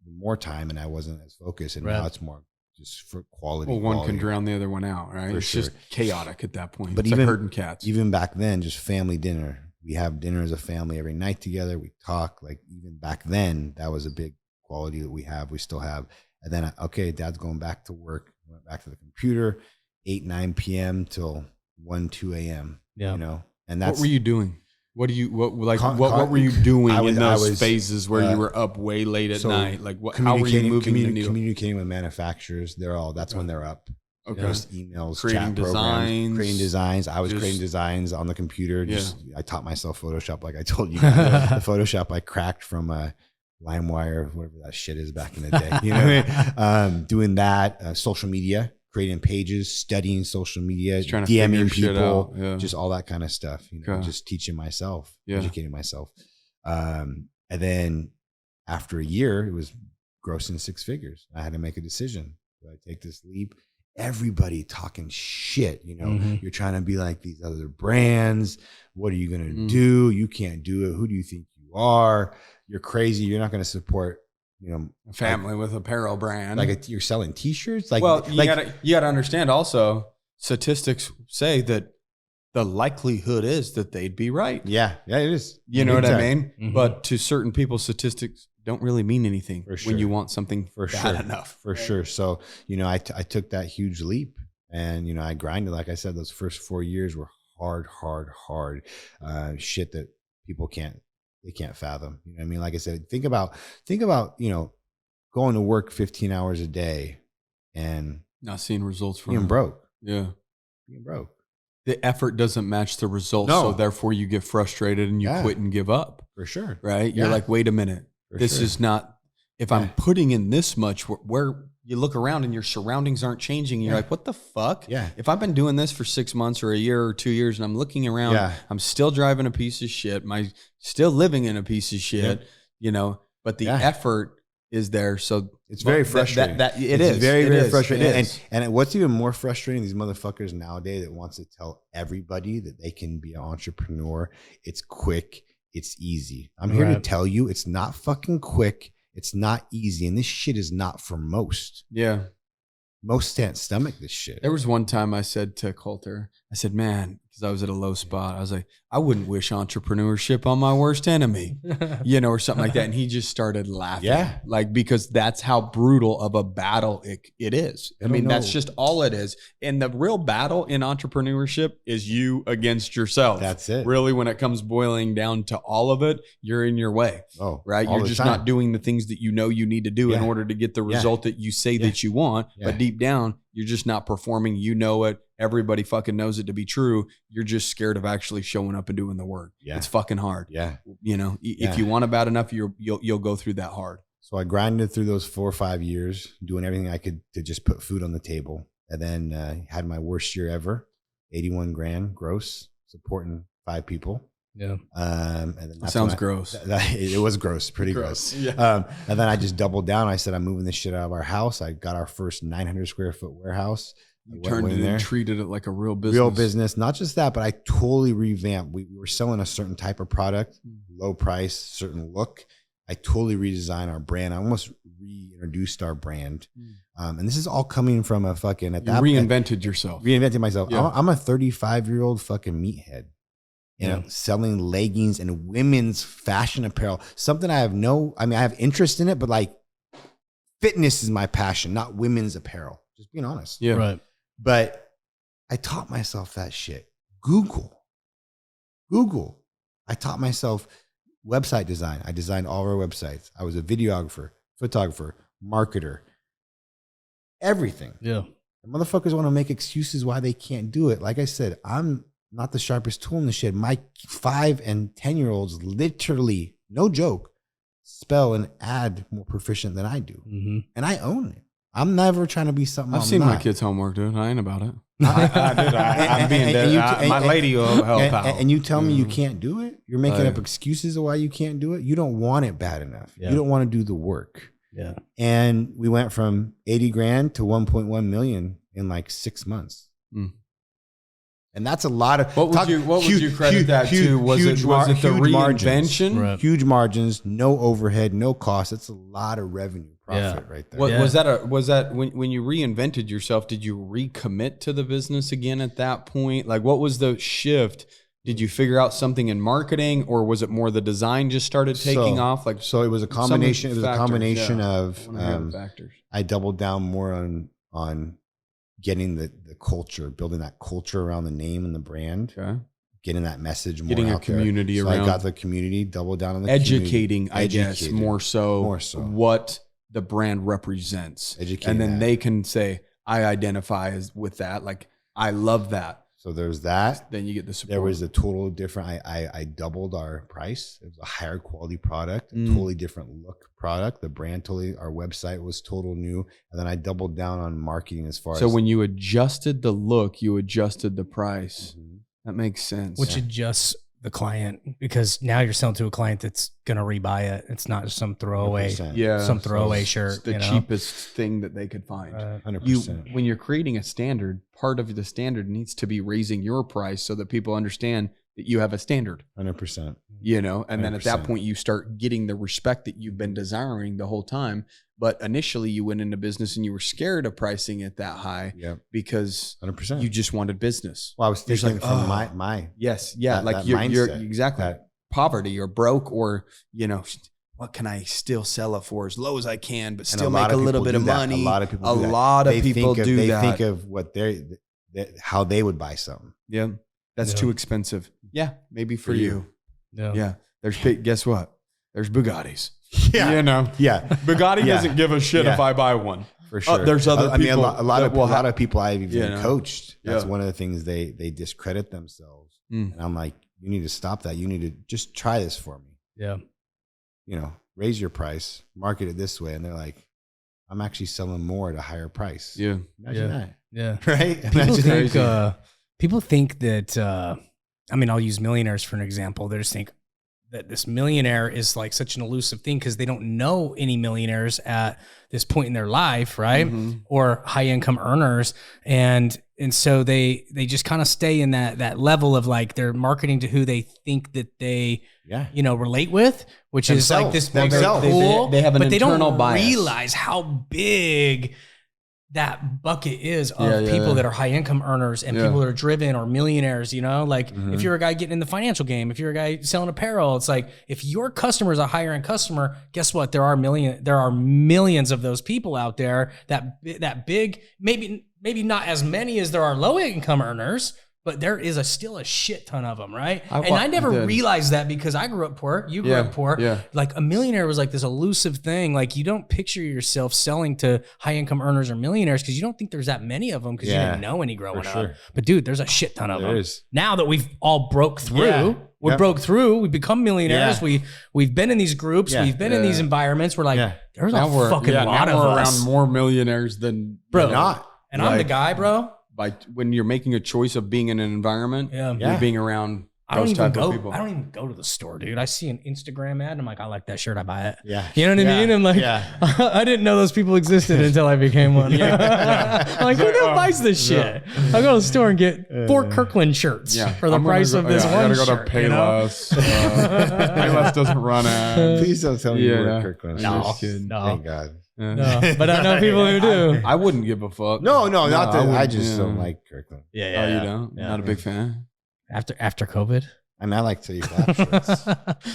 more time and I wasn't as focused, and now it's more just for quality. Well, one can drown the other one out, right? It's just chaotic at that point. But it's even like herding cats. Even back then, just family dinner. We have dinner as a family every night together. We talk. Like even back then, that was a big quality that we still have. And then, dad's going back to work, went back to the computer, 8, 9 p.m. till 1, 2 a.m. And that's, what were you doing? What were you doing in those phases where you were up way late at night? Like how were you moving the needle? Communicating with manufacturers. That's when they're up. Okay. Just emails, creating designs. I was creating designs on the computer. I taught myself Photoshop, like I told you. The Photoshop I cracked from LimeWire, whatever that shit is back in the day. You know what I mean? Doing that, social media, creating pages, studying social media, DMing people, just all that kind of stuff. You know, just teaching myself, educating myself. And then after a year, it was grossing 6 figures. I had to make a decision. Do I take this leap? Everybody talking shit, you know, you're trying to be like these other brands. What are you going to do? You can't do it. Who do you think you are? You're crazy. You're not going to support, you know, a family with apparel brand. Like you're selling t-shirts. Like, well, you gotta understand also, statistics say that the likelihood is that they'd be right. Yeah, it is. You know what I mean? But to certain people, statistics don't really mean anything when you want something bad enough. For sure. So, you know, I took that huge leap, and, you know, I grinded. Like I said, those first 4 years were hard shit that people can't fathom. You know what I mean? Like I said, think about, you know, going to work 15 hours a day and not seeing results from being broke. Yeah. Being broke. The effort doesn't match the results. So therefore you get frustrated and you quit and give up. For sure. Right? You're like, wait a minute. This is not, if I'm putting in this much, where you look around and your surroundings aren't changing. You're like, what the fuck? Yeah. If I've been doing this for 6 months or a year or 2 years and I'm looking around, I'm still driving a piece of shit. Still living in a piece of shit, you know, but the effort is there. So it's very frustrating. It's very frustrating. And what's even more frustrating, these motherfuckers nowadays that wants to tell everybody that they can be an entrepreneur. It's quick. It's easy. I'm here to tell you, it's not fucking quick. It's not easy. And this shit is not for most. Yeah. Most can't stomach this shit. There was one time I said to Coulter, I said, man, because I was at a low spot. I was like, I wouldn't wish entrepreneurship on my worst enemy, you know, or something like that. And he just started laughing. Yeah. Like, because that's how brutal of a battle it is. I mean, that's just all it is. And the real battle in entrepreneurship is you against yourself. That's it. Really, when it comes boiling down to all of it, you're in your way. Oh, right. You're just not doing the things that you know you need to do in order to get the result that you say that you want. But deep down, you're just not performing. You know it. Everybody fucking knows it to be true. You're just scared of actually showing up and doing the work. Yeah. It's fucking hard. Yeah. You know, if you want it bad enough, you'll go through that hard. So I grinded through those 4 or 5 years, doing everything I could to just put food on the table. And then had my worst year ever, 81 grand gross, supporting 5 people. Yeah. And then that sounds gross. It was gross, pretty gross. Yeah. And then I just doubled down. I said, I'm moving this shit out of our house. I got our first 900 square foot warehouse. You turned it and treated it like a real business. Real business. Not just that, but I totally revamped. We were selling a certain type of product, low price, certain look. I totally redesigned our brand. I almost reintroduced our brand. And this is all coming from a fucking, at that reinvented yourself. Reinvented myself. Yeah. I'm a 35-year-old fucking meathead. You know, selling leggings and women's fashion apparel. Something I have interest in it, but like fitness is my passion, not women's apparel. Just being honest. Yeah. Right. But I taught myself that shit. Google. I taught myself website design. I designed all of our websites. I was a videographer, photographer, marketer, everything. Yeah. The motherfuckers want to make excuses why they can't do it. Like I said, I'm not the sharpest tool in the shed. My 5 and 10-year-olds literally, no joke, spell and add more proficient than I do. And I own it. I'm never trying to be something I've seen my kids' homework, dude. I ain't about it. I'm being dead. My lady will help out. And you tell me you can't do it? You're making up excuses of why you can't do it? You don't want it bad enough. You don't want to do the work. Yeah. And we went from 80 grand to 1.1 million in like 6 months. And that's a lot of. What would you credit that to? Was it the reinvention? Margins, huge margins, no overhead, no cost. It's a lot of revenue profit right there. Was that when you reinvented yourself? Did you recommit to the business again at that point? Like, what was the shift? Did you figure out something in marketing, or was it more the design just started taking off? Like, so it was a combination. It was a combination of factors. I doubled down more on getting the culture, building that culture around the name and the brand, getting that message more getting out a community there. around. So I got the community, doubled down on the educating, community. I guess, more so what the brand represents. Educating and then they can say, I identify with that. Like, I love that. So there's that. Then you get the support. There was a total different, I doubled our price. It was a higher quality product, a totally different look product. The brand totally, our website was total new. And then I doubled down on marketing as far as. So when you adjusted the look, you adjusted the price. That makes sense. Which adjusts the client, because now you're selling to a client that's going to rebuy it. It's not just some throwaway, 100%. some throwaway shirt. It's the cheapest thing that they could find. 100%. When you're creating a standard, part of the standard needs to be raising your price so that people understand that you have a standard. 100%. You know, and then at that 100%. point you start getting the respect that you've been desiring the whole time. But initially you went into business and you were scared of pricing it that high because 100%. you just wanted business. Well, I was thinking from my yes, yeah, that- like that you're mindset, exactly that- poverty or broke, or you know, what can I still sell it for as low as I can, but and still lot make a of little people bit do of that. money. A lot of people A do that. lot of They people think of, do they that. think of what how they would buy something. Yeah, that's too expensive. Yeah, maybe for you. Yeah. There's guess what? There's Bugattis. Yeah. You know. Yeah. Bugatti Yeah. doesn't give a shit Yeah. if I buy one. For sure. There's other I mean, people. a lot of people I've even you know. coached. That's Yeah. one of the things they discredit themselves. And I'm like, you need to stop that. You need to just try this for me. Yeah. You know, raise your price, market it this way. And they're like, I'm actually selling more at a higher price. Yeah. Imagine that. Yeah. Right? People Imagine think, that. people think that, I mean, I'll use millionaires for an example. They just think that this millionaire is like such an elusive thing because they don't know any millionaires at this point in their life, right? Or high income earners. And so they just kind of stay in that level of like they're marketing to who they think that they, you know, relate with, which is like this big cool, they have an but they internal don't bias. realize how big that bucket is of people that are high income earners and people that are driven or millionaires, you know, like if you're a guy getting in the financial game, if you're a guy selling apparel, it's like, if your customer is a higher end customer, guess what? There are millions of those people out there that big, maybe not as many as there are low income earners, but there is still a shit ton of them, right? And I never realized that because I grew up poor. You grew up poor. Yeah. Like a millionaire was like this elusive thing. Like you don't picture yourself selling to high income earners or millionaires because you don't think there's that many of them because you didn't know any growing up. But dude, there's a shit ton of them. is. Now that we've all broke through, broke through, we've become millionaires. We've been in these groups. We've been in these environments. We're like, there's a fucking lot of we're us. around more millionaires than Bro. Not. And I'm the guy, bro. By when you're making a choice of being in an environment, you're being around those type of people. I don't even go to the store, dude. I see an Instagram ad and I'm like, I like that shirt, I buy it. Yeah. You know what I mean? I'm like, I didn't know those people existed until I became one. I'm like, who buys this shit? I go to the store and get 4 Kirkland shirts for the price of this one I gotta go shirt. to Payless. Payless doesn't run ads. Please don't tell me you work Kirkland. No. Thank God. No, but I know people who do. I wouldn't give a fuck. No, not that. I wouldn't, just don't like Kirkland. Oh, you don't? Not a big fan? After COVID. I mean, I like to use flap shirts.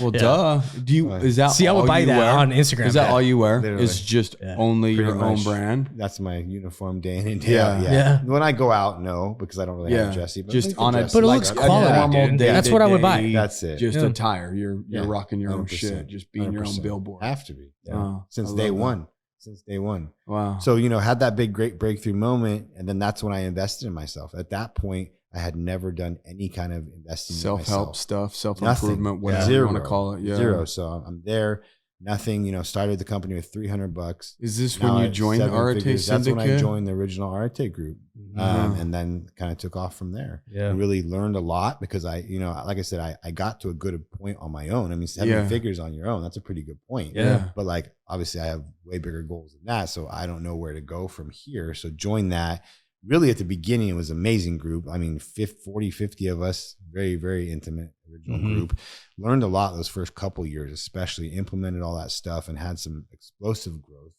Well, duh. Do you? Is that See, I would all buy you that wear? on Instagram. Is that all you wear? Literally. Is just only your Pretty own much. brand? That's my uniform day in and day out. Yeah. When I go out, no, because I don't really have Jesse. But Just like on a Jesse. But it like looks a quality, normal dude. day That's to what I would buy. day, That's it. Just Yeah. attire. You're rocking your own 100%. shit. Just being your own 100%. billboard. Have to be. Oh, Since I day love that. one. Since day one. Wow. So, had that great breakthrough moment. And then that's when I invested in myself. At that point, I had never done any kind of investing in Self-help myself. stuff, self-improvement, whatever you Zero. want to call it. Yeah. Zero. So I'm there. Nothing, started the company with $300. Is this Now when you at joined 7 Arate figures. That's when I Syndicate? joined the original Arate group. And then kind of took off from there. Yeah. I really learned a lot because like I said, I got to a good point on my own. I mean, 7 figures on your own, that's a pretty good point. Yeah. But like, obviously I have way bigger goals than that. So I don't know where to go from here. So join that. Really at the beginning, it was an amazing group. I mean, 50 of us, very, very intimate original group. Learned a lot those first couple years, especially implemented all that stuff and had some explosive growth.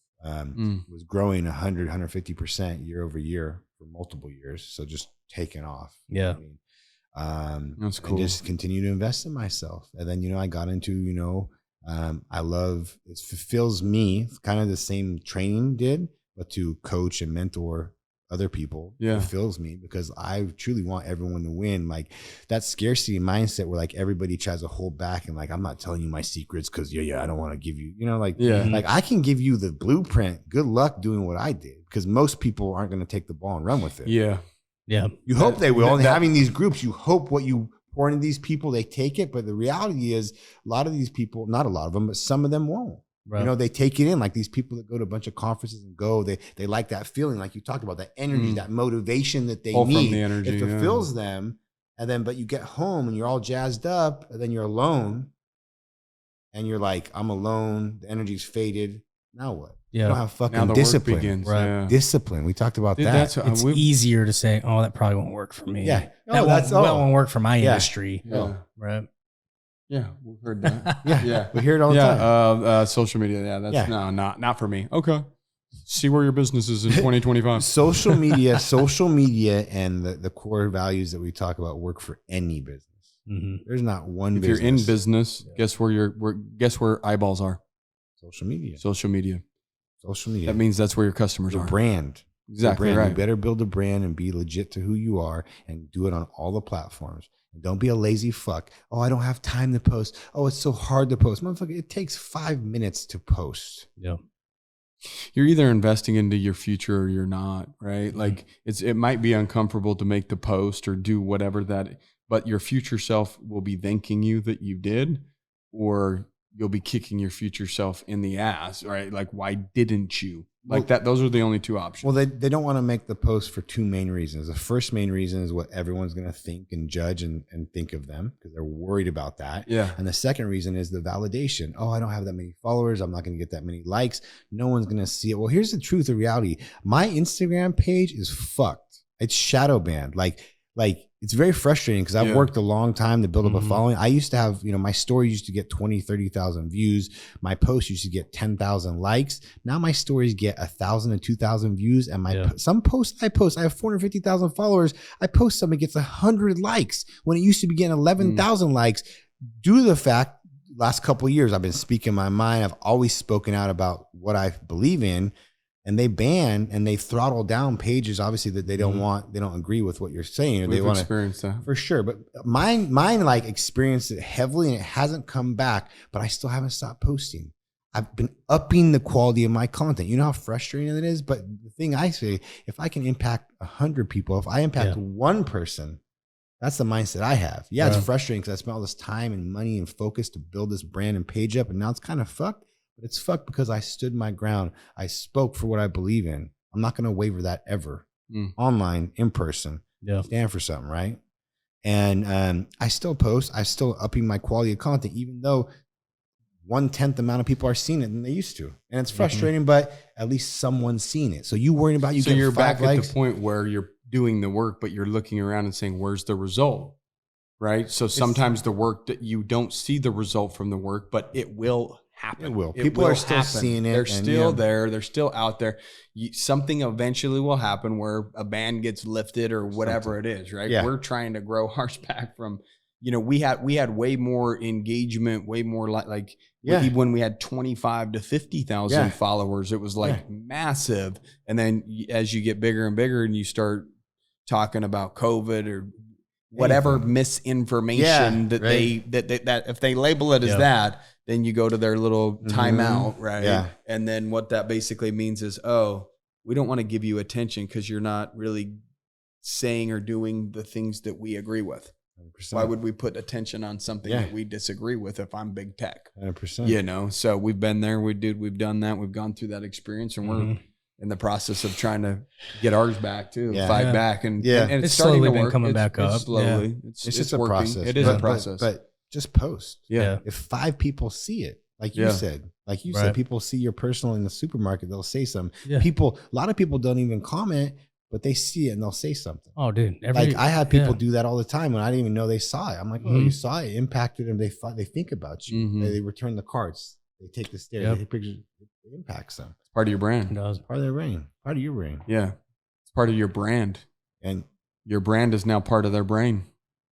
Was growing 150% year over year for multiple years. So just taking off. Yeah. That's cool. And just continue to invest in myself. And then, I got into, I love, it fulfills me kind of the same training did, but to coach and mentor other people fulfills me because I truly want everyone to win. Like that scarcity mindset where like everybody tries to hold back and like, I'm not telling you my secrets because I don't want to give you, like I can give you the blueprint. Good luck doing what I did because most people aren't going to take the ball and run with it. Yeah. Yeah. You hope they will. And having these groups, you hope what you pour into these people, they take it. But the reality is a lot of these people, not a lot of them, but some of them won't. Right. You know, they take it in, like these people that go to a bunch of conferences and they like that feeling, like you talked about, that energy, that motivation that they need. From the energy, it fulfills them. And then, but you get home and you're all jazzed up, and then you're alone. And you're like, I'm alone. The energy's faded. Now what? Yeah. You don't have fucking discipline. Begins. Right. Yeah. Discipline. We talked about that. It's easier to say, oh, that probably won't work for me. Yeah. That won't work for my industry. Yeah. Right. Yeah. We've heard that. Yeah. We hear it all the time. Social media. Yeah. That's not for me. Okay. See where your business is in 2025. Social media and the core values that we talk about work for any business. Mm-hmm. There's not one business. If you're in business, guess where eyeballs are? Social media. That means that's where your customers are. Brand. Exactly right. You better build a brand and be legit to who you are and do it on all the platforms. And don't be a lazy fuck. Oh, I don't have time to post. Oh, it's so hard to post. Motherfucker, it takes 5 minutes to post. Yeah. You're either investing into your future or you're not, right? Mm-hmm. Like it might be uncomfortable to make the post or do whatever but your future self will be thanking you that you did, or you'll be kicking your future self in the ass, right? Like, why didn't you? Like that, those are the only two options. Well, they don't want to make the post for two main reasons. The first main reason is what everyone's going to think and judge and think of them, because they're worried about that. Yeah. And the second reason is the validation. Oh, I don't have that many followers. I'm not going to get that many likes. No one's going to see it. Well, here's the truth of reality. My Instagram page is fucked. It's shadow banned. Like it's very frustrating because I've worked a long time to build up a following. I used to have, my story used to get 20, 30,000 views. My posts used to get 10,000 likes. Now my stories get 1,000 and 2,000 views. And some posts I post, I have 450,000 followers. I post something, gets 100 likes when it used to be getting 11,000 likes. Due to the fact, last couple of years, I've been speaking my mind. I've always spoken out about what I believe in. And they ban and they throttle down pages, obviously, that they don't want, they don't agree with what you're saying. Or they want to experience that for sure. But mine like experienced it heavily and it hasn't come back, but I still haven't stopped posting. I've been upping the quality of my content. You know how frustrating it is? But the thing I say, if I can impact 100 people, if I impact one person, that's the mindset I have. Yeah, it's frustrating because I spent all this time and money and focus to build this brand and page up, and now it's kind of fucked. But it's fucked because I stood my ground. I spoke for what I believe in. I'm not going to waver that ever. Online, in person. Yeah. Stand for something, right? And I still post. I'm still upping my quality of content, even though 1/10 amount of people are seeing it than they used to. And it's frustrating, but at least someone's seen it. So you worrying about so you're back at the point where you're doing the work, but you're looking around and saying, where's the result? Right? So sometimes the work that you don't see the result from the work, but it will happen. It will. People are still seeing it. They're still there. They're still out there. Something eventually will happen where a ban gets lifted or whatever it is, right? Yeah. We're trying to grow ours back from, we had way more engagement, way more when we had 25 to 50,000 followers, it was like massive. And then as you get bigger and bigger and you start talking about COVID or whatever misinformation that if they label it as that, then you go to their little timeout, right? Yeah. And then what that basically means is, we don't want to give you attention because you're not really saying or doing the things that we agree with. 100%. Why would we put attention on something that we disagree with if I'm big tech? 100%. So we've been there, we've done that, we've gone through that experience, and we're in the process of trying to get ours back too, fight back, and it's starting slowly to work. Coming back up. It's slowly, it's just a process. It is a process, but just post. Yeah. If 5 people see it, like you said, people see your personal in the supermarket, they'll say something. Yeah. A lot of people don't even comment, but they see it and they'll say something. Oh, dude. I had people do that all the time when I didn't even know they saw it. I'm like, oh, you saw it, impacted them. They think about you. They return the cards. They take the stairs. They take pictures. It impacts them. It's part of your brand. It does. Part of their brain. Part of your brain. Yeah. It's part of your brand. And your brand is now part of their brain.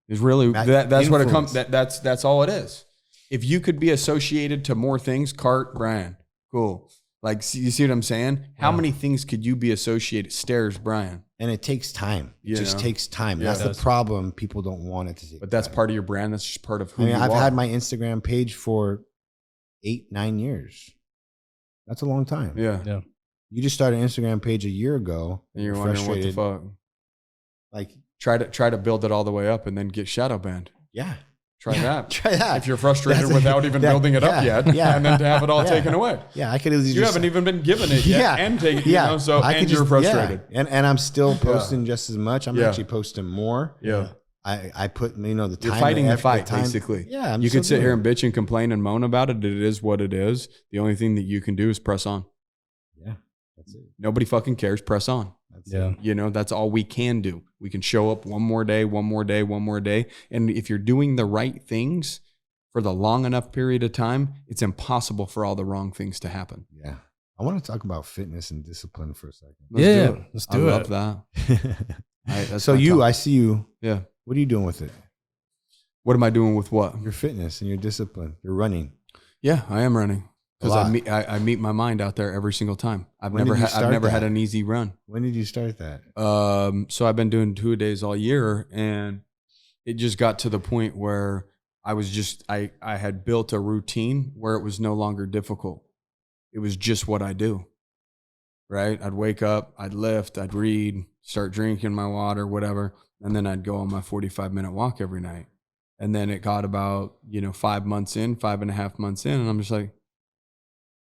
Is really that's what it comes. That's all it is. If you could be associated to more things, cart, Brian, cool. Like, you see what I'm saying? How many things could you be associated? Stairs, Brian. And it takes time. It just takes time. Yeah, that's the problem. People don't want it to take. But that's part of your brand. That's just part of who you are. I've had my Instagram page for 8-9 years. That's a long time. Yeah. You just started an Instagram page a year ago. And you're wondering what the fuck. Like try to build it all the way up and then get shadow banned. yeah. Try that. Try that. If you're frustrated without even building it up yet, and then to have it all taken away. Yeah, I could easily You haven't even been given it yet, and take it. Yeah, So and you're frustrated. And I'm still posting just as much. I'm actually posting more. Yeah. I put the time. You're fighting the fight, time. basically. Yeah, you could sit here and bitch and complain and moan about it. It is what it is. The only thing that you can do is press on. Yeah, that's it. Nobody fucking cares. Press on. That's all we can do. We can show up one more day. And if you're doing the right things for the long enough period of time, it's impossible for all the wrong things to happen. Yeah. I want to talk about fitness and discipline for a second. Let's do it. I love that. So I see you. Yeah. What are you doing with it? What am I doing with what? Your fitness and your discipline. You're running. Yeah, I am running. Because I meet my mind out there every single time. I've never had an easy run. When did you start that? So I've been doing 2-a-days all year, and it just got to the point where I had built a routine where it was no longer difficult. It was just what I do. Right? I'd wake up, I'd lift, I'd read, start drinking my water, whatever, and then I'd go on my 45-minute walk every night. And then it got about 5.5 months in, and I'm just like,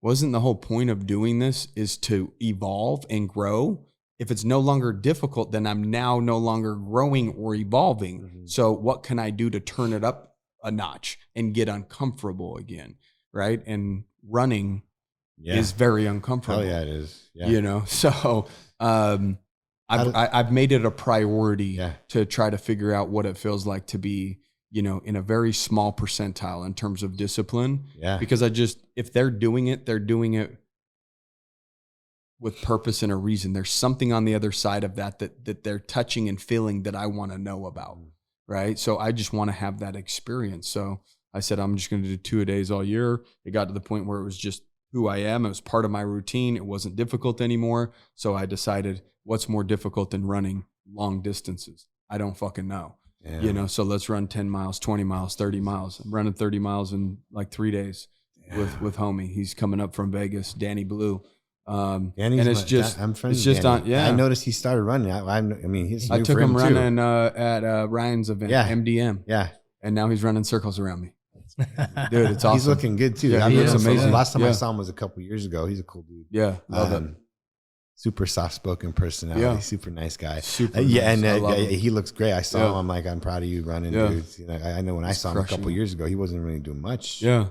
wasn't the whole point of doing this is to evolve and grow? If it's no longer difficult, then I'm now no longer growing or evolving. Mm-hmm. So what can I do to turn it up a notch and get uncomfortable again? Right. And running is very uncomfortable. Oh yeah, it is. Yeah. So I've made it a priority to try to figure out what it feels like to be in a very small percentile in terms of discipline. Yeah. Because if they're doing it with purpose and a reason. There's something on the other side of that they're touching and feeling that I want to know about. Right. So I just want to have that experience. So I said, I'm just going to do 2-a-days all year. It got to the point where it was just who I am. It was part of my routine. It wasn't difficult anymore. So I decided, what's more difficult than running long distances? I don't fucking know. Yeah. So let's run 10 miles, 20 miles, 30 miles. I'm running 30 miles in like 3 days with homie. He's coming up from Vegas, Danny Blue. And it's just, I'm friends it's just Danny. on, I noticed he started running. I took him running at Ryan's event, MDM. Yeah. And now he's running circles around me. Dude, it's awesome. He's looking good too. Yeah, he looks amazing. Last time I saw him was a couple years ago. He's a cool dude. Yeah. Love it. Super soft-spoken personality, super nice guy. Super nice. And he looks great. I saw him. I'm like, I'm proud of you running, dude. I know when I saw him a couple years ago, he wasn't really doing much. Yeah,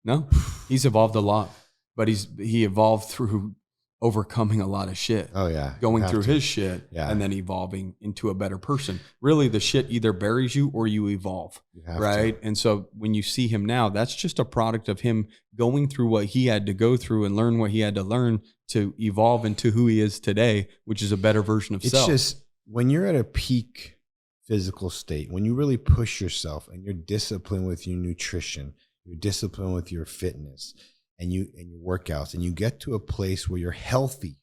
no, he's evolved a lot, but he evolved through overcoming a lot of shit. Oh yeah, going through his shit, and then evolving into a better person. Really, the shit either buries you or you evolve, right? And so when you see him now, that's just a product of him going through what he had to go through and learn what he had to learn to evolve into who he is today, which is a better version of self. It's just when you're at a peak physical state, when you really push yourself and you're disciplined with your nutrition, you're disciplined with your fitness and your workouts, and you get to a place where you're healthy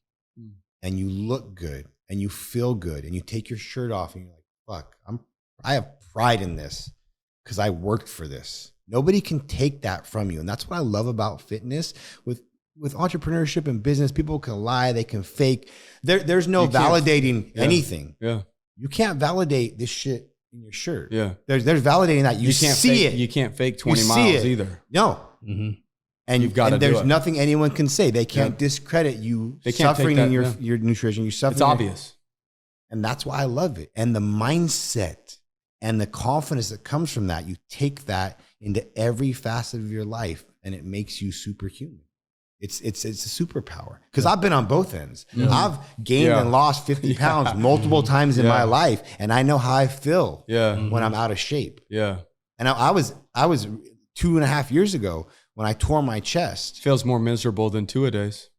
and you look good and you feel good and you take your shirt off and you're like, fuck, I have pride in this because I worked for this. Nobody can take that from you. And that's what I love about fitness. With entrepreneurship and business, people can lie, they can fake. There's no validating anything. Yeah. You can't validate this shit in your shirt. Yeah. There's validating that. You can't see it. You can't fake 20 miles either. No. Mm-hmm. And you've got to there's nothing anyone can say. They can't discredit you suffering in your nutrition. You suffering. It's obvious. And that's why I love it. And the mindset and the confidence that comes from that, you take that into every facet of your life and it makes you superhuman. It's a superpower because I've been on both ends. I've gained and lost 50 pounds multiple times in my life, and I know how I feel when I'm out of shape. Yeah, and I was 2.5 years ago when I tore my chest. Feels more miserable than 2-a-days.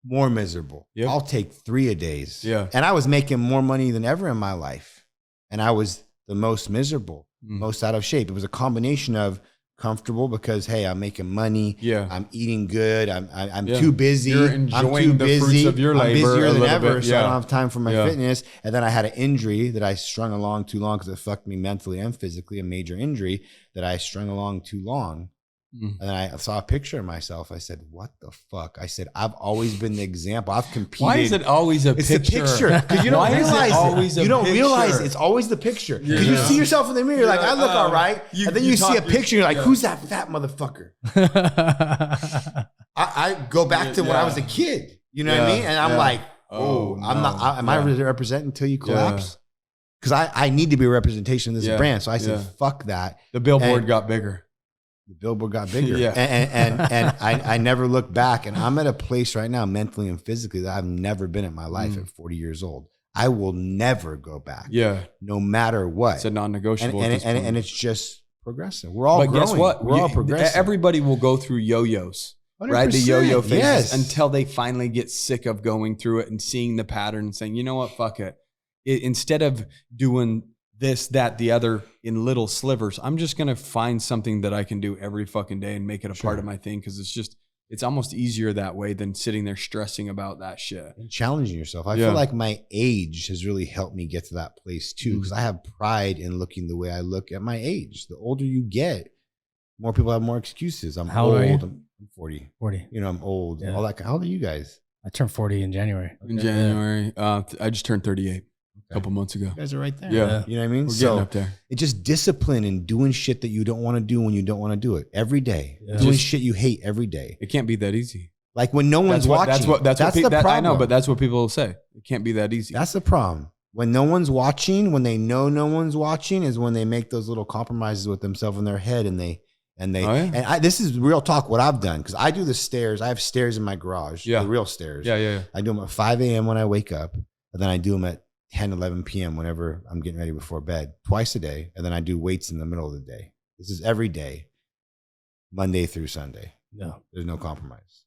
More miserable. Yep. I'll take 3-a-days. Yeah, and I was making more money than ever in my life, and I was the most miserable, most out of shape. It was a combination of comfortable because hey, I'm making money. Yeah, I'm eating good. I'm too busy. You're enjoying the fruits of your labor. I'm busier than ever, bit. so I don't have time for my fitness. And then I had an injury that I strung along too long because it fucked me mentally and physically. A major injury that I strung along too long, And then I saw a picture of myself. I said, what the fuck? I said, I've always been the example. I've competed. Why is it always a it's picture? It's the picture. Because you don't realize it. You don't realize it. It's always the picture. Because you see yourself in the mirror, you're like, I look all right. And then you see a picture, you're like, who's that fat motherfucker? I go back to when I was a kid. You know what I mean? And I'm like, I'm not. Am I representing until you collapse? Because I need to be a representation of this brand. So I said, fuck that. The billboard got bigger. The billboard got bigger. And I never look back. And I'm at a place right now, mentally and physically, that I've never been in my life at 40 years old. I will never go back. Yeah. No matter what. It's a non-negotiable. And it's just progressive. We're all growing. Guess what? We're all progressive. Everybody will go through yo-yos. 100%. Right? The yo-yo phases until they finally get sick of going through it and seeing the pattern and saying, you know what, fuck it. Instead of doing this, that, the other in little slivers, I'm just going to find something that I can do every fucking day and make it a part of my thing. Cause it's almost easier that way than sitting there stressing about that shit. And challenging yourself. I feel like my age has really helped me get to that place too. Cause I have pride in looking the way I look at my age. The older you get, more people have more excuses. I'm How old are you? I'm 40. 40. You know, I'm old. All that. How old are you guys? I turned 40 in January. In January. I just turned 38. A couple months ago. You guys are right there. Yeah. You know what I mean? We're getting up there. It's just discipline and doing shit that you don't want to do when you don't want to do it every day. Doing shit you hate every day. It can't be that easy. Like when no one's watching. That's the problem. I know, but that's what people will say. It can't be that easy. That's the problem. When no one's watching, when they know no one's watching, is when they make those little compromises with themselves in their head this is real talk. What I've done, because I do the stairs. I have stairs in my garage. The real stairs. Yeah. I do them at 5 a.m. when I wake up, and then I do them at 10, 11 p.m. whenever I'm getting ready before bed, twice a day. And then I do weights in the middle of the day. This is every day, Monday through Sunday. No, there's no compromise.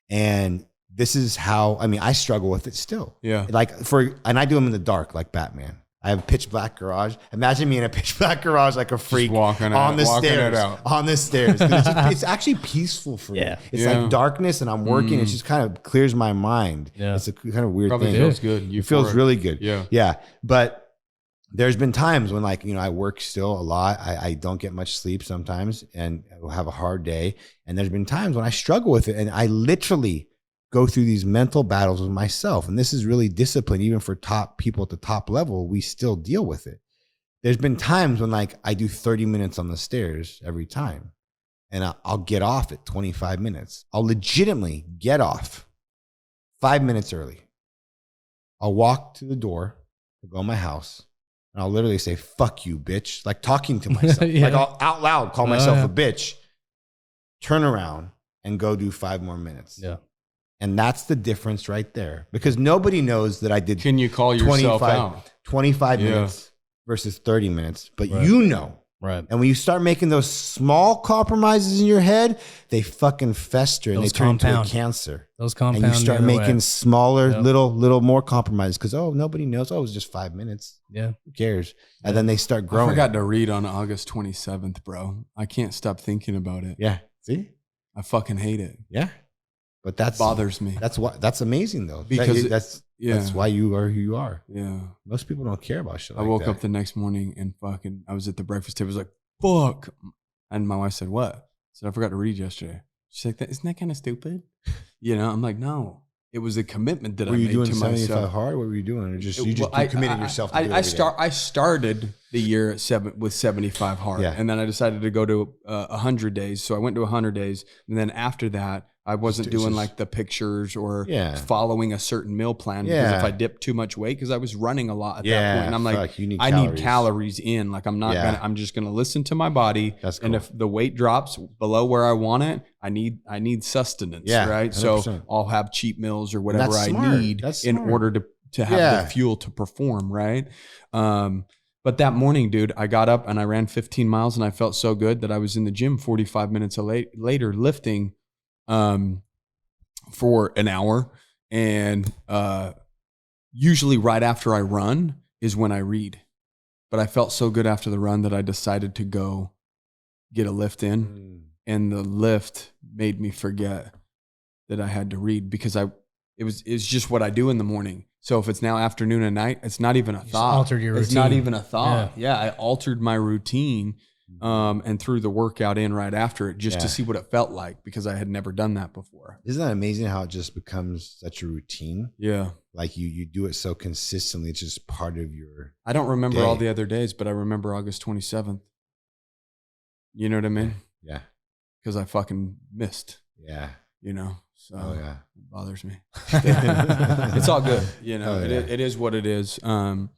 And this is how, I struggle with it still. Yeah. And I do them in the dark, like Batman. I have a pitch black garage. Imagine me in a pitch black garage like a freak on the stairs. It's actually peaceful for me. It's like darkness and I'm working. It just kind of clears my mind. Yeah. It's a kind of weird thing. Feels good. It feels really good. Yeah. But there's been times when I work still a lot. I don't get much sleep sometimes and will have a hard day. And there's been times when I struggle with it and I literally go through these mental battles with myself. And this is really discipline. Even for top people at the top level, we still deal with it. There's been times when I do 30 minutes on the stairs every time and I'll get off at 25 minutes. I'll legitimately get off 5 minutes early. I'll walk to the door to go in my house and I'll literally say, fuck you, bitch. Like talking to myself. Like I'll out loud call myself a bitch, turn around and go do 5 more minutes. Yeah. And that's the difference right there. Because nobody knows that I did. Can you call yourself out? 25 minutes versus 30 minutes. But you know. Right. And when you start making those small compromises in your head, they fucking fester and they turn into a cancer. Those compound. And you start making smaller, little more compromises. Because, nobody knows. It was just 5 minutes. Yeah. Who cares? And then they start growing. I forgot to read on August 27th, bro. I can't stop thinking about it. Yeah. See? I fucking hate it. Yeah. But that bothers me. That's amazing though. Because that's why you are who you are. Yeah. Most people don't care about shit. I woke up the next morning and I was at the breakfast table. I was like, fuck. And my wife said, what? I said, I forgot to read yesterday. She's like, isn't that kind of stupid? I'm like, no. It was a commitment that I made to myself. Were you doing 75 hard? What were you doing? Or just you committed yourself to do it? I started the year with 75 hard. Yeah. And then I decided to go to 100 days. So I went to 100 days. And then after that, I wasn't doing like the pictures or following a certain meal plan because if I dipped too much weight, because I was running a lot at that point. And I'm like, I need calories in. Like I'm just going to listen to my body. That's cool. And if the weight drops below where I want it, I need sustenance, right? 100%. So I'll have cheat meals or whatever I need in order to have the fuel to perform, right? But that morning, dude, I got up and I ran 15 miles and I felt so good that I was in the gym 45 minutes later lifting for an hour. And usually right after I run is when I read. But I felt so good after the run that I decided to go get a lift in. And the lift made me forget that I had to read because it's just what I do in the morning. So if it's now afternoon and night, it's not even a thought. Altered your routine. It's not even a thought. Yeah, I altered my routine and threw the workout in right after it just to see what it felt like, because I had never done that before. Isn't that amazing how it just becomes such a routine? Yeah. Like you do it so consistently. It's just part of your I don't remember day. all the other days, but I remember August 27th. You know what I mean? Yeah. Because I fucking missed, Yeah. you know? So it bothers me. It's all good. You know, it is what it is. And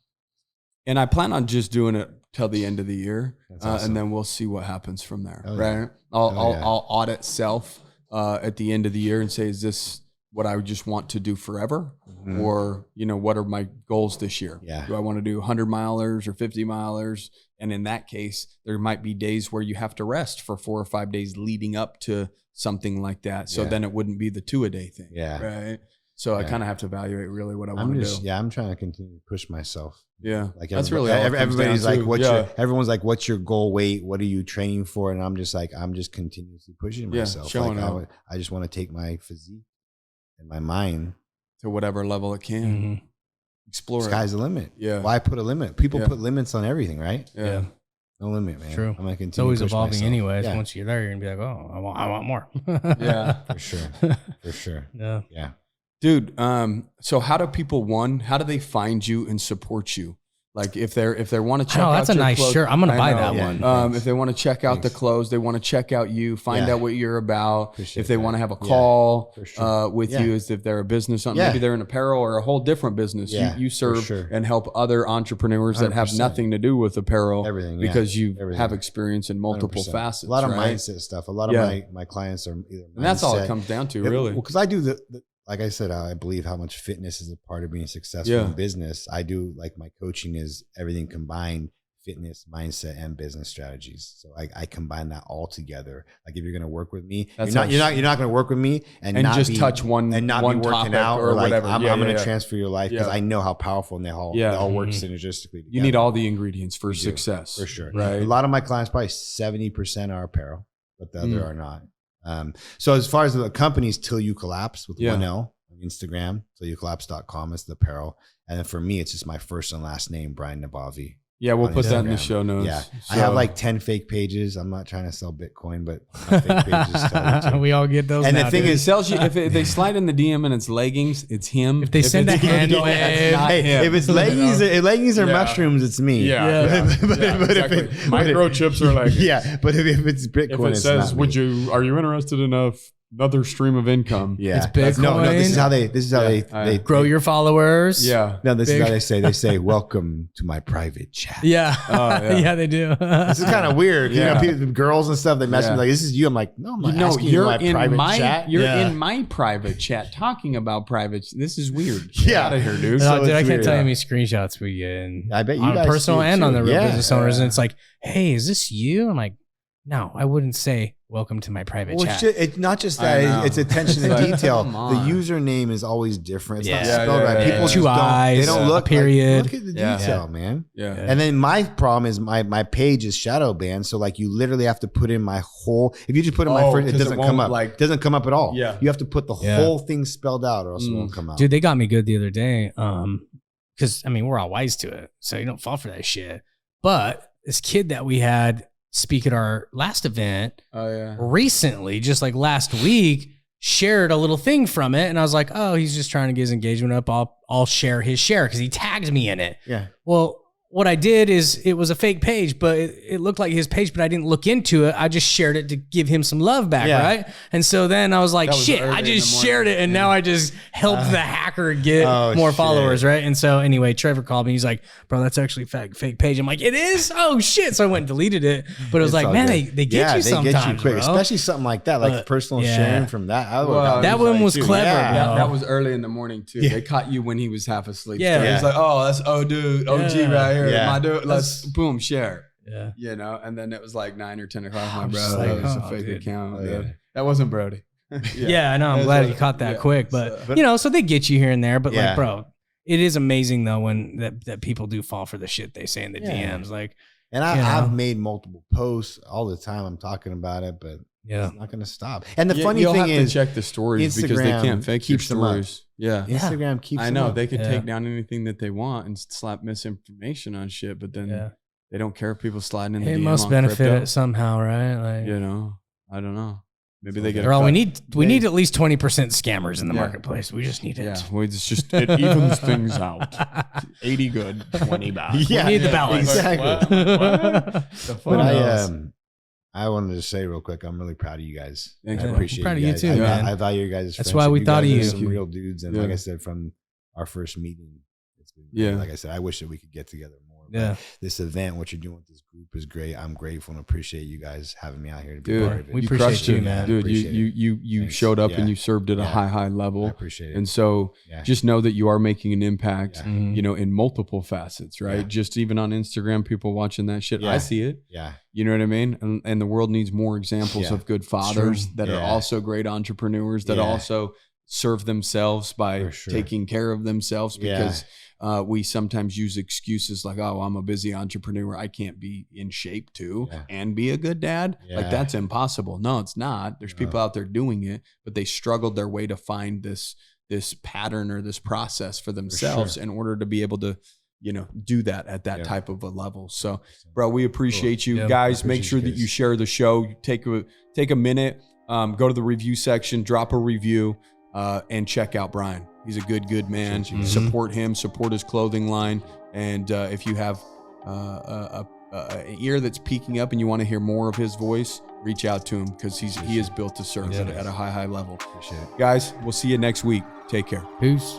I plan on just doing it till the end of the year. Awesome. And then we'll see what happens from there. Right. I'll audit self at the end of the year and say, is this what I just want to do forever? Mm-hmm. Or, you know, what are my goals this year? Yeah. Do I want to do 100 milers or 50 milers? And in that case, there might be days where you have to rest for 4 or 5 days leading up to something like that. So then it wouldn't be the 2-a-day thing. Yeah. Right. So I kind of have to evaluate really what I want to do. Yeah. I'm trying to continue to push myself. Yeah. Like that's really all everybody's like, everyone's like, what's your goal weight? What are you training for? And I'm just like, I'm just continuously pushing myself. Like I just want to take my physique and my mind to whatever level it can. Mm-hmm. Explore. Sky's the limit. Yeah. Why put a limit? People put limits on everything, right? Yeah. No limit, man. True. I'm gonna continue. It's always evolving myself. anyways. Yeah. Once you're there, you're gonna be like, oh, I want more. Yeah. For sure. For sure. Yeah. Yeah. Dude, so how do people, how do they find you and support you? Like if they want to check out that's a nice clothes, shirt. I'm going to buy that one. If they want to check out the clothes, they want to check out you, find out what you're about. Appreciate if they want to have a call with you, as if they're a business, maybe they're in apparel or a whole different business. You serve and help other entrepreneurs 100%. That have nothing to do with apparel. Everything. Because you have experience in multiple 100%. Facets. A lot of mindset stuff. A lot of my clients are either mindset. And that's all it comes down to, really. Because I do like I said, I believe how much fitness is a part of being successful in business. I do, like, my coaching is everything combined: fitness, mindset, and business strategies. So I combine that all together. Like, if you're going to work with me, you're not going to work with me and not just touch one and not one be working out or like whatever. I'm going to transfer your life because I know how powerful and they all work synergistically together. You need all the ingredients for success, for sure. Right. A lot of my clients, probably 70% are apparel, but the other are not. So as far as the companies, Till You Collapse with 1L. Instagram, tillyoucollapse.com is the apparel. And then for me, it's just my first and last name, Brian Nabavi. Yeah, we'll put that in the show notes. Yeah. So, I have like 10 fake pages. I'm not trying to sell Bitcoin, but my fake pages tell you. We all get those. And the thing is, sells you if they slide in the DM and it's leggings, it's him. If they send a hand wave, if it's leggings or mushrooms, it's me. Yeah. But exactly. Microchips are like but if it's Bitcoin, if it says, are you interested in another stream of income? Yeah. It's Bitcoin. No, this is how they grow your followers. Yeah. No, this is how they say. They say, welcome to my private chat. Yeah. Yeah, they do. This is kind of weird. You know, people, girls and stuff, they message me like, this is you. I'm like, no, I'm not asking you my private chat. You're in my private chat talking about private. This is weird. Get out of here, dude. No, dude, I can't tell you how many screenshots we get. And I bet you on guys personal and on the real business owners. Yeah. And it's like, hey, is this you? I'm like, no, I wouldn't say welcome to my private chat. It's not just that. It's attention to detail. The username is always different. It's not spelled right. People just eyes, they don't look. Period. Look at the detail, man. Yeah. And then my problem is my page is shadow banned. So like you literally have to put in my whole. If you just put in my first, it doesn't come up. It doesn't come up at all. Yeah. You have to put the whole thing spelled out, or else it won't come out. Dude, they got me good the other day. Because I mean, we're all wise to it, so you don't fall for that shit. But this kid that we had speak at our last event recently, just like last week, shared a little thing from it, and I was like, oh, he's just trying to get his engagement up. I'll share his share because he tagged me in it. Yeah. Well, what I did is it was a fake page, but it looked like his page, but I didn't look into it. I just shared it to give him some love back, right? And so then I was like, shit, I just shared it, and now I just helped the hacker get more followers, right? And so anyway, Trevor called me. He's like, bro, that's actually fake page. I'm like, it is? Oh, shit. So I went and deleted it. But it was like, man, they get you sometimes, get you quick, bro. Especially something like that, like personal sharing from that. That one was clever, bro. That was early in the morning, too. They caught you when he was half asleep. Yeah. He's like, oh, that's dude, OG right here. Yeah. My dude, let's boom, share. Yeah. You know, and then it was like 9 or 10 o'clock. My bro, like, that was a fake account. That wasn't Brody. I know. I'm glad you caught that quick. But, you know, so they get you here and there. But like, bro, it is amazing, though, when that people do fall for the shit they say in the DMs. Like, and I've made multiple posts all the time. I'm talking about it, but it's not going to stop. And the funny thing is, check the stories Instagram because they can't fake your stories. Yeah. Instagram keeps I know them up. they can take down anything that they want and slap misinformation on shit, but then They don't care if people sliding in the It DM must on benefit crypto. it somehow, right? Like, You know, I don't know. Maybe they get. Earl, we need at least 20% scammers in the marketplace. We just need it. Yeah, it's just it evens things out. 80 good, 20 bad. We need the balance. Exactly. But I wanted to say real quick, I'm really proud of you guys. Thanks, I bro. appreciate Proud of you you guys. too, man. I value you guys. That's why we thought of guys you. are some real dudes, and like I said, from our first meeting, it's been like I said, I wish that we could get together more. Yeah. But this event, what you're doing with this group is great. I'm grateful and appreciate you guys having me out here to be part of it. We appreciate you, man. Dude, you showed up and you served at a high level. I appreciate it. And so just know that you are making an impact, you know, in multiple facets, right? Yeah. Just even on Instagram, people watching that shit. I see it. Yeah. You know what I mean? And the world needs more examples of good fathers that are also great entrepreneurs that also serve themselves by taking care of themselves because we sometimes use excuses like, oh, I'm a busy entrepreneur. I can't be in shape too and be a good dad. Like that's impossible. No, it's not. There's people out there doing it, but they struggled their way to find this pattern or this process for themselves in order to be able to, you know, do that at that type of a level. So, bro, we appreciate you guys. Make sure that you share the show. Take a minute, go to the review section, drop a review, and check out Brian. He's a good man. Support him, support his clothing line. And if you have an ear that's peaking up and you want to hear more of his voice, reach out to him because he is built to serve at a high level. Appreciate it. Guys, we'll see you next week. Take care. Peace.